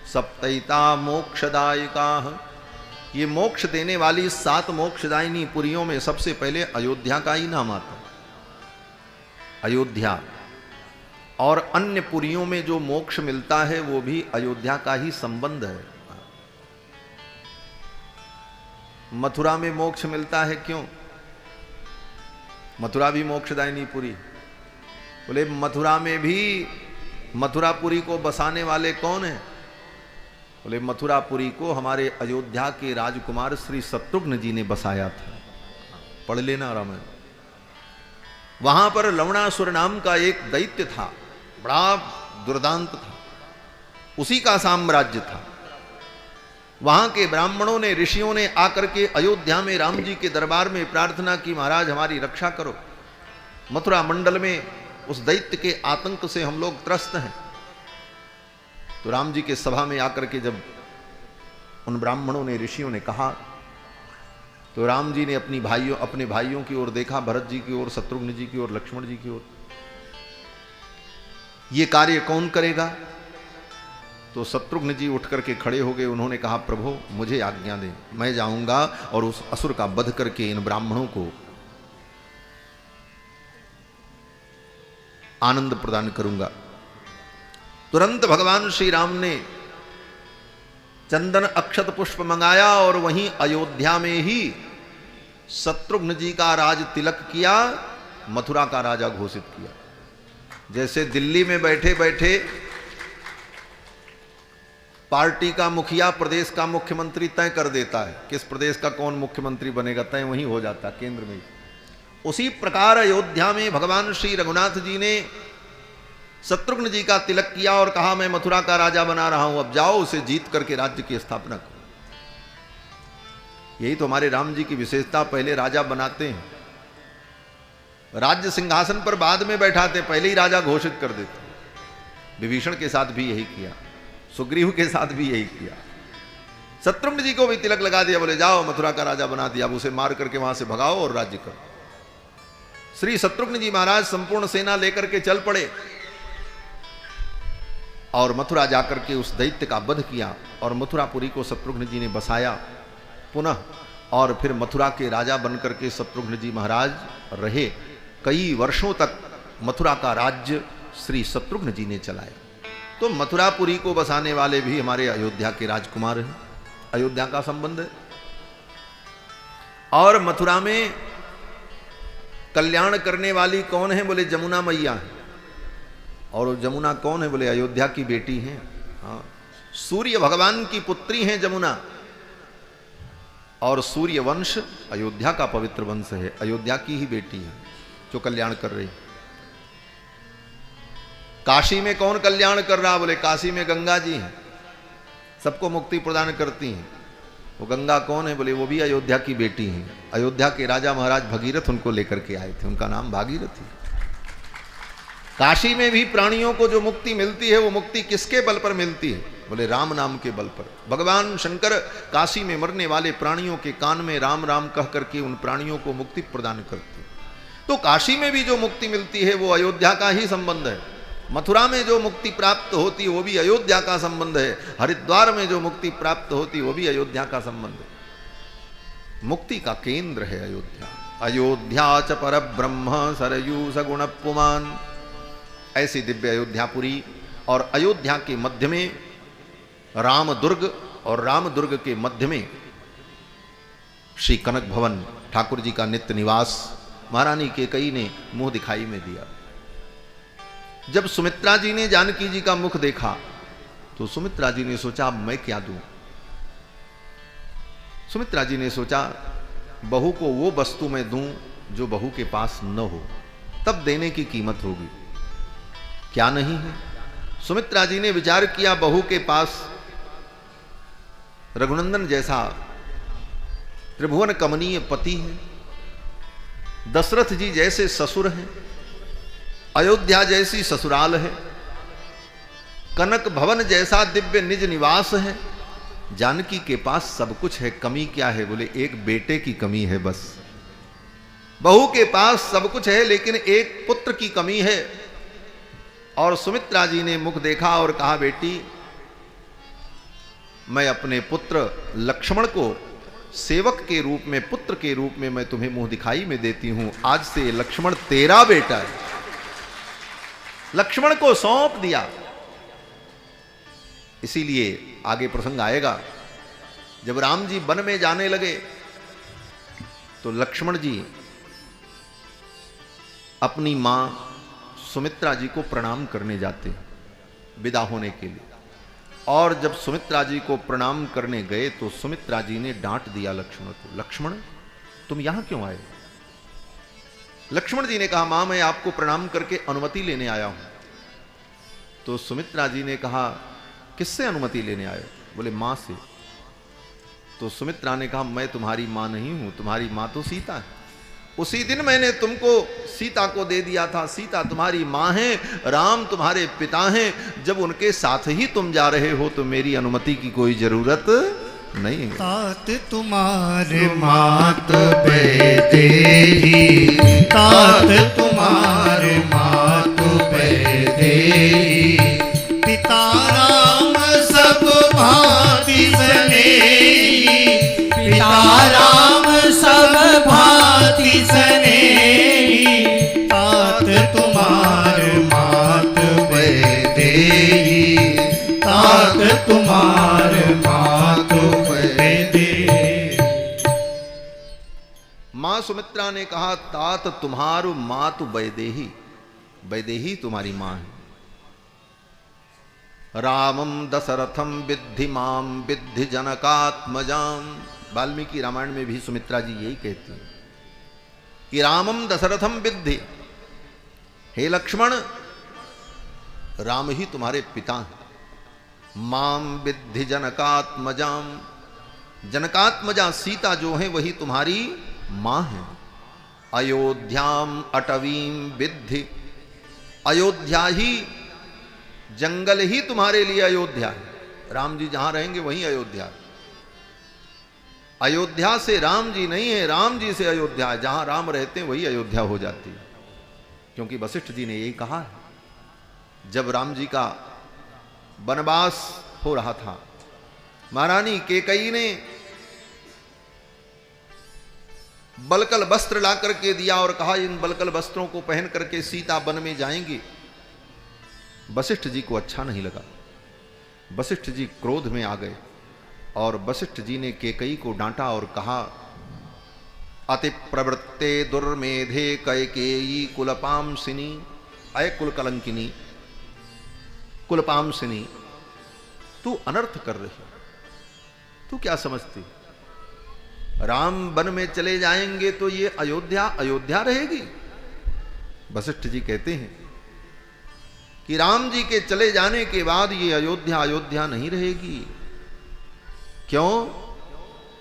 सप्तैता मोक्षदायिका। ये मोक्ष देने वाली 7 मोक्षदायिनी पुरियों में सबसे पहले अयोध्या का ही नाम आता है। अयोध्या और अन्य पुरियों में जो मोक्ष मिलता है वो भी अयोध्या का ही संबंध है। मथुरा में मोक्ष मिलता है, क्यों? मथुरा भी मोक्षदायिनी पुरी। बोले मथुरा में भी मथुरापुरी को बसाने वाले कौन हैं? बोले मथुरापुरी को हमारे अयोध्या के राजकुमार श्री शत्रुघ्न जी ने बसाया था। पढ़ लेना रामायण। वहां पर लवणासुर नाम का एक दैत्य था, बड़ा दुर्दांत था, उसी का साम्राज्य था। वहां के ब्राह्मणों ने, ऋषियों ने आकर के अयोध्या में राम जी के दरबार में प्रार्थना की, महाराज हमारी रक्षा करो, मथुरा मंडल में उस दैत्य के आतंक से हम लोग त्रस्त हैं। तो राम जी के सभा में आकर के जब उन ब्राह्मणों ने, ऋषियों ने कहा, तो राम जी ने अपने भाइयों की ओर देखा, भरत जी की ओर, शत्रुघ्न जी की ओर, लक्ष्मण जी की ओर। ये कार्य कौन करेगा? तो शत्रुघ्न जी उठ करके खड़े हो गए। उन्होंने कहा, प्रभु मुझे आज्ञा दें, मैं जाऊंगा और उस असुर का वध करके इन ब्राह्मणों को आनंद प्रदान करूंगा। तुरंत भगवान श्री राम ने चंदन अक्षत पुष्प मंगाया और वहीं अयोध्या में ही शत्रुघ्न जी का राज तिलक किया, मथुरा का राजा घोषित किया। जैसे दिल्ली में बैठे बैठे पार्टी का मुखिया प्रदेश का मुख्यमंत्री तय कर देता है, किस प्रदेश का कौन मुख्यमंत्री बनेगा, तय वहीं हो जाता है केंद्र में। उसी प्रकार अयोध्या में भगवान श्री रघुनाथ जी ने शत्रुघ्न जी का तिलक किया और कहा, मैं मथुरा का राजा बना रहा हूं, अब जाओ उसे जीत करके राज्य की स्थापना करो। यही तो हमारे राम जी की विशेषता, पहले राजा बनाते हैं, राज्य सिंहासन पर बाद में बैठाते, पहले ही राजा घोषित कर देते। विभीषण के साथ भी यही किया, सुग्रीव के साथ भी यही किया। शत्रुघ्न जी को भी तिलक लगा दिया, बोले जाओ मथुरा का राजा बना दिया, अब उसे मार करके वहां से भगाओ और राज्य करो। श्री शत्रुघ्न जी महाराज संपूर्ण सेना लेकर के चल पड़े और मथुरा जाकर के उस दैत्य का वध किया और मथुरापुरी को शत्रुघ्न जी ने बसाया पुनः, और फिर मथुरा के राजा बनकर के शत्रुघ्न जी महाराज रहे। कई वर्षों तक मथुरा का राज्य श्री शत्रुघ्न जी ने चलाया। तो मथुरापुरी को बसाने वाले भी हमारे अयोध्या के राजकुमार हैं, अयोध्या का संबंध है। और मथुरा में कल्याण करने वाली कौन है? बोले जमुना मैया है। और जमुना कौन है? बोले अयोध्या की बेटी हैं। हाँ, सूर्य भगवान की पुत्री हैं जमुना, और सूर्य वंश अयोध्या का पवित्र वंश है, अयोध्या की ही बेटी है जो कल्याण कर रही। काशी में कौन कल्याण कर रहा? बोले काशी में गंगा जी हैं, सबको मुक्ति प्रदान करती हैं। वो गंगा कौन है? बोले वो भी अयोध्या की बेटी हैं। अयोध्या के राजा महाराज भगीरथ उनको लेकर के आए थे, उनका नाम भागीरथ है। काशी में भी प्राणियों को जो मुक्ति मिलती है वो मुक्ति किसके बल पर मिलती है? बोले राम नाम के बल पर। भगवान शंकर काशी में मरने वाले प्राणियों के कान में राम राम कह करके उन प्राणियों को मुक्ति प्रदान करते हैं। तो काशी में भी जो मुक्ति मिलती है वो अयोध्या का ही संबंध है। मथुरा में जो मुक्ति प्राप्त होती है वो भी अयोध्या का संबंध है। हरिद्वार में जो मुक्ति प्राप्त होती है वो भी अयोध्या का संबंध है। मुक्ति का केंद्र है अयोध्या। अयोध्या च पर ब्रह्म सरयू सगुण पुमान, ऐसी दिव्य अयोध्यापुरी। और अयोध्या के मध्य में राम दुर्ग, और राम दुर्ग के मध्य में श्री कनक भवन, ठाकुर जी का नित्य निवास। महारानी कैकेयी ने मुंह दिखाई में दिया। जब सुमित्रा जी ने जानकी जी का मुख देखा तो सुमित्रा जी ने सोचा अब मैं क्या दूं। सुमित्रा जी ने सोचा बहू को वो वस्तु मैं दूं जो बहू के पास न हो, तब देने की कीमत होगी। क्या नहीं है? सुमित्रा जी ने विचार किया बहू के पास रघुनंदन जैसा त्रिभुवन कमनीय पति है, दशरथ जी जैसे ससुर हैं, अयोध्या जैसी ससुराल है, कनक भवन जैसा दिव्य निज निवास है। जानकी के पास सब कुछ है, कमी क्या है? बोले एक बेटे की कमी है बस। बहू के पास सब कुछ है लेकिन एक पुत्र की कमी है। और सुमित्रा जी ने मुख देखा और कहा बेटी मैं अपने पुत्र लक्ष्मण को सेवक के रूप में, पुत्र के रूप में मैं तुम्हें मुंह दिखाई में देती हूं। आज से लक्ष्मण तेरा बेटा है। लक्ष्मण को सौंप दिया। इसीलिए आगे प्रसंग आएगा जब राम जी वन में जाने लगे तो लक्ष्मण जी अपनी मां सुमित्रा जी को प्रणाम करने जाते विदा होने के लिए। और जब सुमित्रा जी को प्रणाम करने गए तो सुमित्रा जी ने डांट दिया लक्ष्मण को, लक्ष्मण तुम यहां क्यों आए? लक्ष्मण जी ने कहा मां मैं आपको प्रणाम करके अनुमति लेने आया हूं। तो सुमित्रा जी ने कहा किससे अनुमति लेने आए? बोले मां से। तो सुमित्रा ने कहा मैं तुम्हारी मां नहीं हूं, तुम्हारी मां तो सीता है। उसी दिन मैंने तुमको सीता को दे दिया था। सीता तुम्हारी मां है, राम तुम्हारे पिता हैं। जब उनके साथ ही तुम जा रहे हो तो मेरी अनुमति की कोई जरूरत नहीं है। तात तुम्हारे मात बैदेही, तात तुम्हारे मात बैदेही, पिता राम सब भांति स्नेही, पिता राम सब भांति स्नेही, तात तुम्हारे मात बैदेही, तात तुम्हारे मात बैदेही। मां सुमित्रा ने कहा तात तुम्हारू मातु वैदेही, वैदेही तुम्हारी मां है। रामम दशरथम विद्धि माम विद्धि जनकात्मजाम। वाल्मीकि रामायण में भी सुमित्रा जी यही कहती हैं कि रामम दशरथम विद्धि, हे लक्ष्मण राम ही तुम्हारे पिता हैं। माम विद्धि जनकात्मजाम, जनकात्मजा सीता जो है वही तुम्हारी मां है। अयोध्याम अटवीम विद्धि, अयोध्या ही जंगल ही तुम्हारे लिए अयोध्या है। राम जी जहां रहेंगे वहीं अयोध्या है। अयोध्या से राम जी नहीं है, राम जी से अयोध्या है। जहां राम रहते हैं वही अयोध्या हो जाती है। क्योंकि वशिष्ठ जी ने यही कहा है। जब राम जी का वनवास हो रहा था, महारानी कैकेयी ने बलकल वस्त्र ला करके दिया और कहा इन बलकल वस्त्रों को पहन करके सीता वन में जाएंगी। वशिष्ठ जी को अच्छा नहीं लगा। वशिष्ठ जी क्रोध में आ गए और वशिष्ठ जी ने कैकेयी को डांटा और कहा अति प्रवृत्ते दुर्मेधे कैकेयी कुलपामसिनी, अय कुल कलंकिनी, कुलपामसिनी तू अनर्थ कर रही, तू क्या समझती? राम वन में चले जाएंगे तो ये अयोध्या अयोध्या रहेगी। वशिष्ठ जी कहते हैं कि राम जी के चले जाने के बाद ये अयोध्या अयोध्या नहीं रहेगी। क्यों?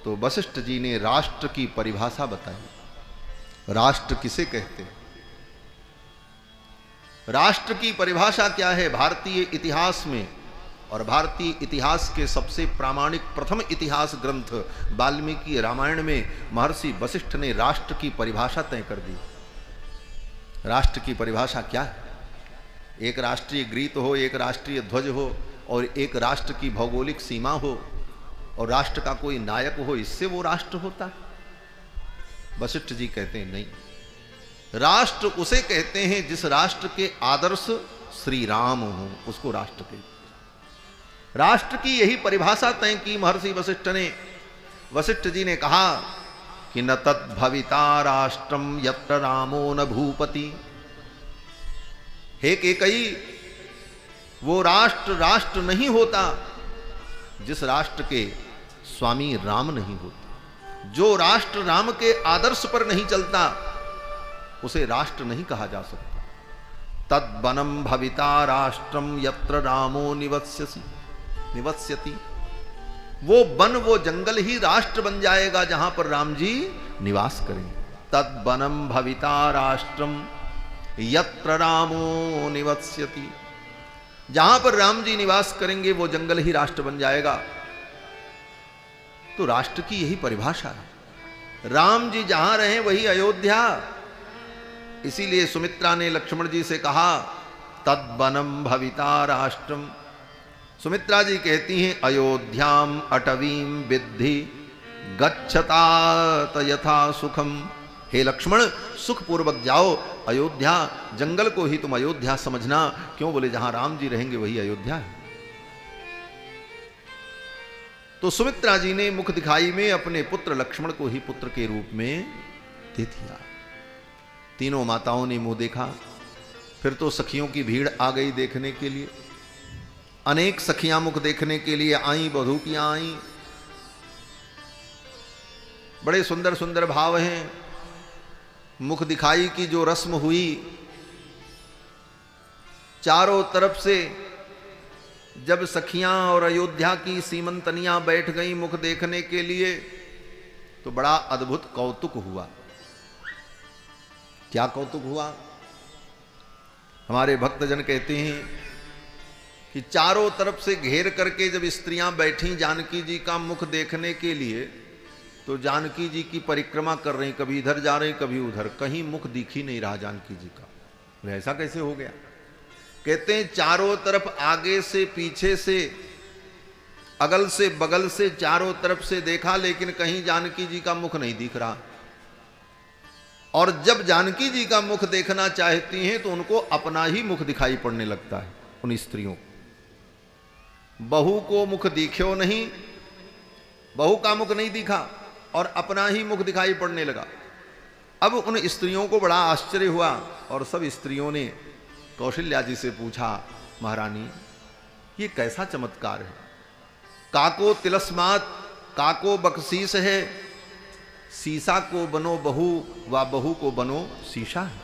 तो वशिष्ठ जी ने राष्ट्र की परिभाषा बताई। राष्ट्र किसे कहते हैं? राष्ट्र की परिभाषा क्या है? भारतीय इतिहास में, और भारतीय इतिहास के सबसे प्रामाणिक प्रथम इतिहास ग्रंथ वाल्मीकि रामायण में महर्षि वशिष्ठ ने राष्ट्र की परिभाषा तय कर दी। राष्ट्र की परिभाषा क्या है? एक राष्ट्रीय गीत हो, एक राष्ट्रीय ध्वज हो, और एक राष्ट्र की भौगोलिक सीमा हो, और राष्ट्र का कोई नायक हो, इससे वो राष्ट्र होता है? वशिष्ठ जी कहते हैं नहीं, राष्ट्र उसे कहते हैं जिस राष्ट्र के आदर्श श्री राम हो, उसको राष्ट्र कहते हैं। राष्ट्र की यही परिभाषा तय की महर्षि वशिष्ठ ने। वशिष्ठ जी ने कहा कि न तद्भविता राष्ट्रम यत्र रामो न भूपति। हे केकई, वो राष्ट्र राष्ट्र नहीं होता जिस राष्ट्र के स्वामी राम नहीं होते। जो राष्ट्र राम के आदर्श पर नहीं चलता उसे राष्ट्र नहीं कहा जा सकता। तद्वनम भविता राष्ट्रम यत्र रामो निवस्यति। वो वन, वो जंगल ही राष्ट्र बन जाएगा जहां पर राम जी निवास करें। तद्वनम भविता राष्ट्रम यत्र रामो निवस्यति। जहां पर राम जी निवास करेंगे वो जंगल ही राष्ट्र बन जाएगा। तो राष्ट्र की यही परिभाषा है। राम जी जहां रहे वही अयोध्या। इसीलिए सुमित्रा ने लक्ष्मण जी से कहा तद्वनम भविता राष्ट्रम। सुमित्रा जी कहती हैं अयोध्याम अटवीम विद्धि गच्छतात यथा सुखम। हे लक्ष्मण, सुखपूर्वक जाओ अयोध्या। जंगल को ही तुम अयोध्या समझना। क्यों? बोले जहां राम जी रहेंगे वही अयोध्या है। तो सुमित्रा जी ने मुख दिखाई में अपने पुत्र लक्ष्मण को ही पुत्र के रूप में दे दिया। तीनों माताओं ने मुंह देखा। फिर तो सखियों की भीड़ आ गई देखने के लिए। अनेक सखियां मुख देखने के लिए आई, बधूटियां आई। बड़े सुंदर सुंदर भाव हैं। मुख दिखाई की जो रस्म हुई, चारों तरफ से जब सखियां और अयोध्या की सीमंतनियां बैठ गई मुख देखने के लिए, तो बड़ा अद्भुत कौतुक हुआ। क्या कौतुक हुआ? हमारे भक्तजन कहते हैं कि चारों तरफ से घेर करके जब स्त्रियां बैठी जानकी जी का मुख देखने के लिए, तो जानकी जी की परिक्रमा कर रही, कभी इधर जा रही कभी उधर, कहीं मुख दिख ही नहीं रहा जानकी जी का। ऐसा कैसे हो गया? कहते हैं चारों तरफ, आगे से पीछे से, अगल से बगल से, चारों तरफ से देखा, लेकिन कहीं जानकी जी का मुख नहीं दिख रहा। और जब जानकी जी का मुख देखना चाहती हैं तो उनको अपना ही मुख दिखाई पड़ने लगता है उन स्त्रियों को। बहू को मुख दिख्यो नहीं, बहू का मुख नहीं दिखा और अपना ही मुख दिखाई पड़ने लगा। अब उन स्त्रियों को बड़ा आश्चर्य हुआ और सब स्त्रियों ने कौशल्या जी से पूछा, महारानी ये कैसा चमत्कार है? काको तिलस्मात, काको बख्शीस है, सीसा को बनो बहू व बहू को बनो शीशा है।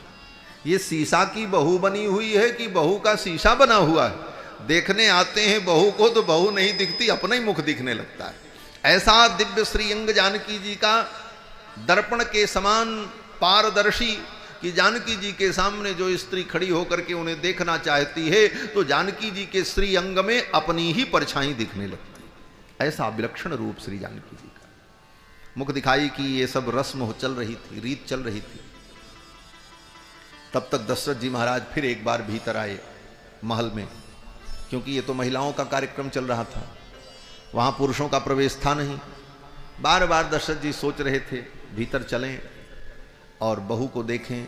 ये शीशा की बहू बनी हुई है कि बहू का शीशा बना हुआ है? देखने आते हैं बहू को तो बहू नहीं दिखती, अपना ही मुख दिखने लगता है। ऐसा दिव्य श्रीअंग जानकी जी का दर्पण के समान पारदर्शी कि जानकी जी के सामने जो स्त्री खड़ी होकर के उन्हें देखना चाहती है तो जानकी जी के श्रीअंग में अपनी ही परछाई दिखने लगती है। ऐसा विलक्षण रूप श्री जानकी जी का। मुख दिखाई की ये सब रस्म चल रही थी, रीत चल रही थी। तब तक दशरथ जी महाराज फिर एक बार भीतर आए महल में, क्योंकि ये तो महिलाओं का कार्यक्रम चल रहा था, वहां पुरुषों का प्रवेश था नहीं। बार बार दशरथ जी सोच रहे थे भीतर चलें और बहू को देखें।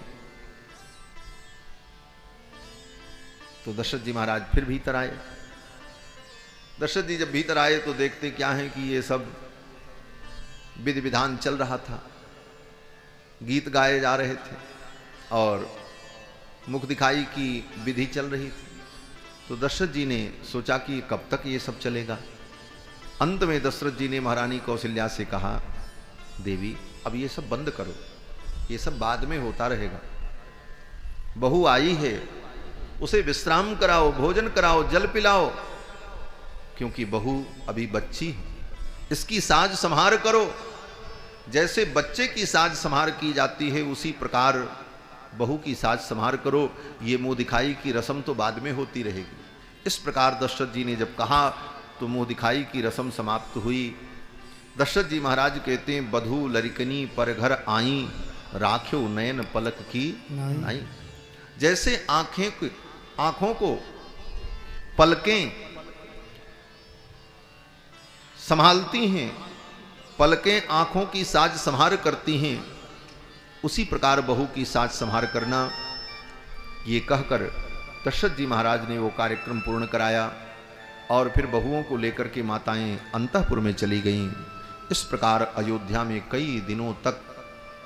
तो दशरथ जी महाराज फिर भीतर आए। दशरथ जी जब भीतर आए तो देखते क्या है कि ये सब विधि विधान चल रहा था, गीत गाए जा रहे थे और मुख दिखाई की विधि चल रही थी। तो दशरथ जी ने सोचा कि कब तक ये सब चलेगा। अंत में दशरथ जी ने महारानी कौशल्या से कहा, देवी अब ये सब बंद करो, ये सब बाद में होता रहेगा। बहू आई है, उसे विश्राम कराओ, भोजन कराओ, जल पिलाओ, क्योंकि बहू अभी बच्ची है, इसकी साज संभार करो। जैसे बच्चे की साज संभार की जाती है उसी प्रकार बहू की साज संभार करो। ये मुंह दिखाई की रस्म तो बाद में होती रहेगी। इस प्रकार दशरथ जी ने जब कहा तो मुंह दिखाई की रस्म समाप्त हुई। दशरथ जी महाराज कहते हैं, बधू लरिकनी पर घर आई, राख्यो नयन पलक की नाई। जैसे आंखों को पलकें संभालती हैं, पलकें आंखों की साज संभार करती हैं, उसी प्रकार बहू की साज संभार करना। ये कहकर दशरथ जी महाराज ने वो कार्यक्रम पूर्ण कराया और फिर बहुओं को लेकर के माताएं अंतःपुर में चली गईं। इस प्रकार अयोध्या में कई दिनों तक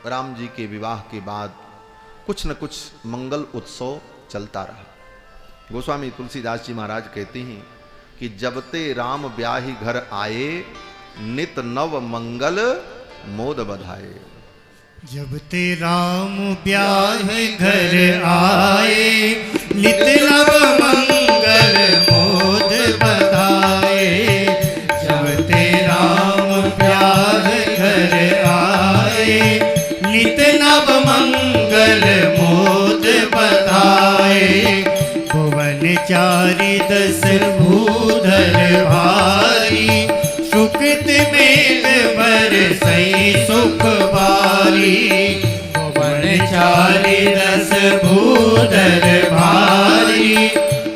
राम जी के विवाह के बाद कुछ न कुछ मंगल उत्सव चलता रहा। गोस्वामी तुलसीदास जी महाराज कहते हैं कि जब ते राम ब्याही घर आए, नित नव मंगल मोद बधाए। जब ते राम ब्याह घर आए, नित नव मंगल मोद बधाए। जब ते राम ब्याह घर आए, नित नव मंगल मोद बधाए। भुवन चारि दस भूधर भारी, सुकृत मेघ बरसई सुख बारी। भुवन चारि दस भूधर भारी,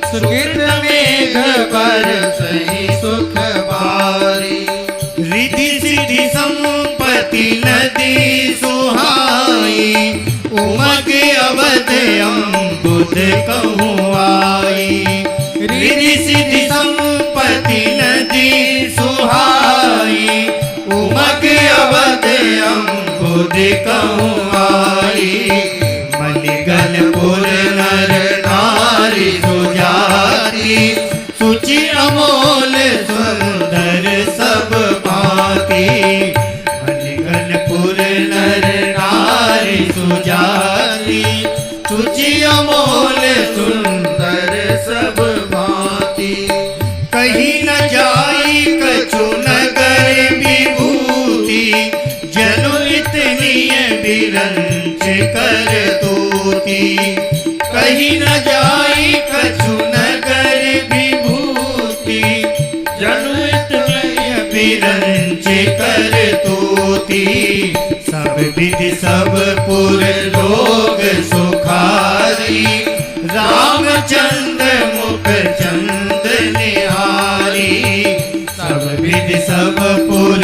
सुकृत मेघ बरसई सुख बारी। रिधि सिद्धि संपत्ति नदी सुहाई, उमग अवध अम्बुद कहूँ आई। रिधि सिद्धि संपत्ति नदी सुहाई, उमग अवध अम्बुद कहूँ आई। मणिगणपुर नर नारी सुजाति, सुचि अमोल सुंदर सब भांति। मणिगणपुर नर नारी सुजाति, सुचि अमोल सुंदर सब भांति। कहीं न जाई कछु नगर विभूति, जनु इतनी बिरंच कर तूती। कहीं न जाई कछु नगर विभूति, जनु इतनी बिरंच कर तूती। सब विधि सब पुर लोग सुखारी, रामचंद्र मुख चंद निहारी। सब विधि सब पुर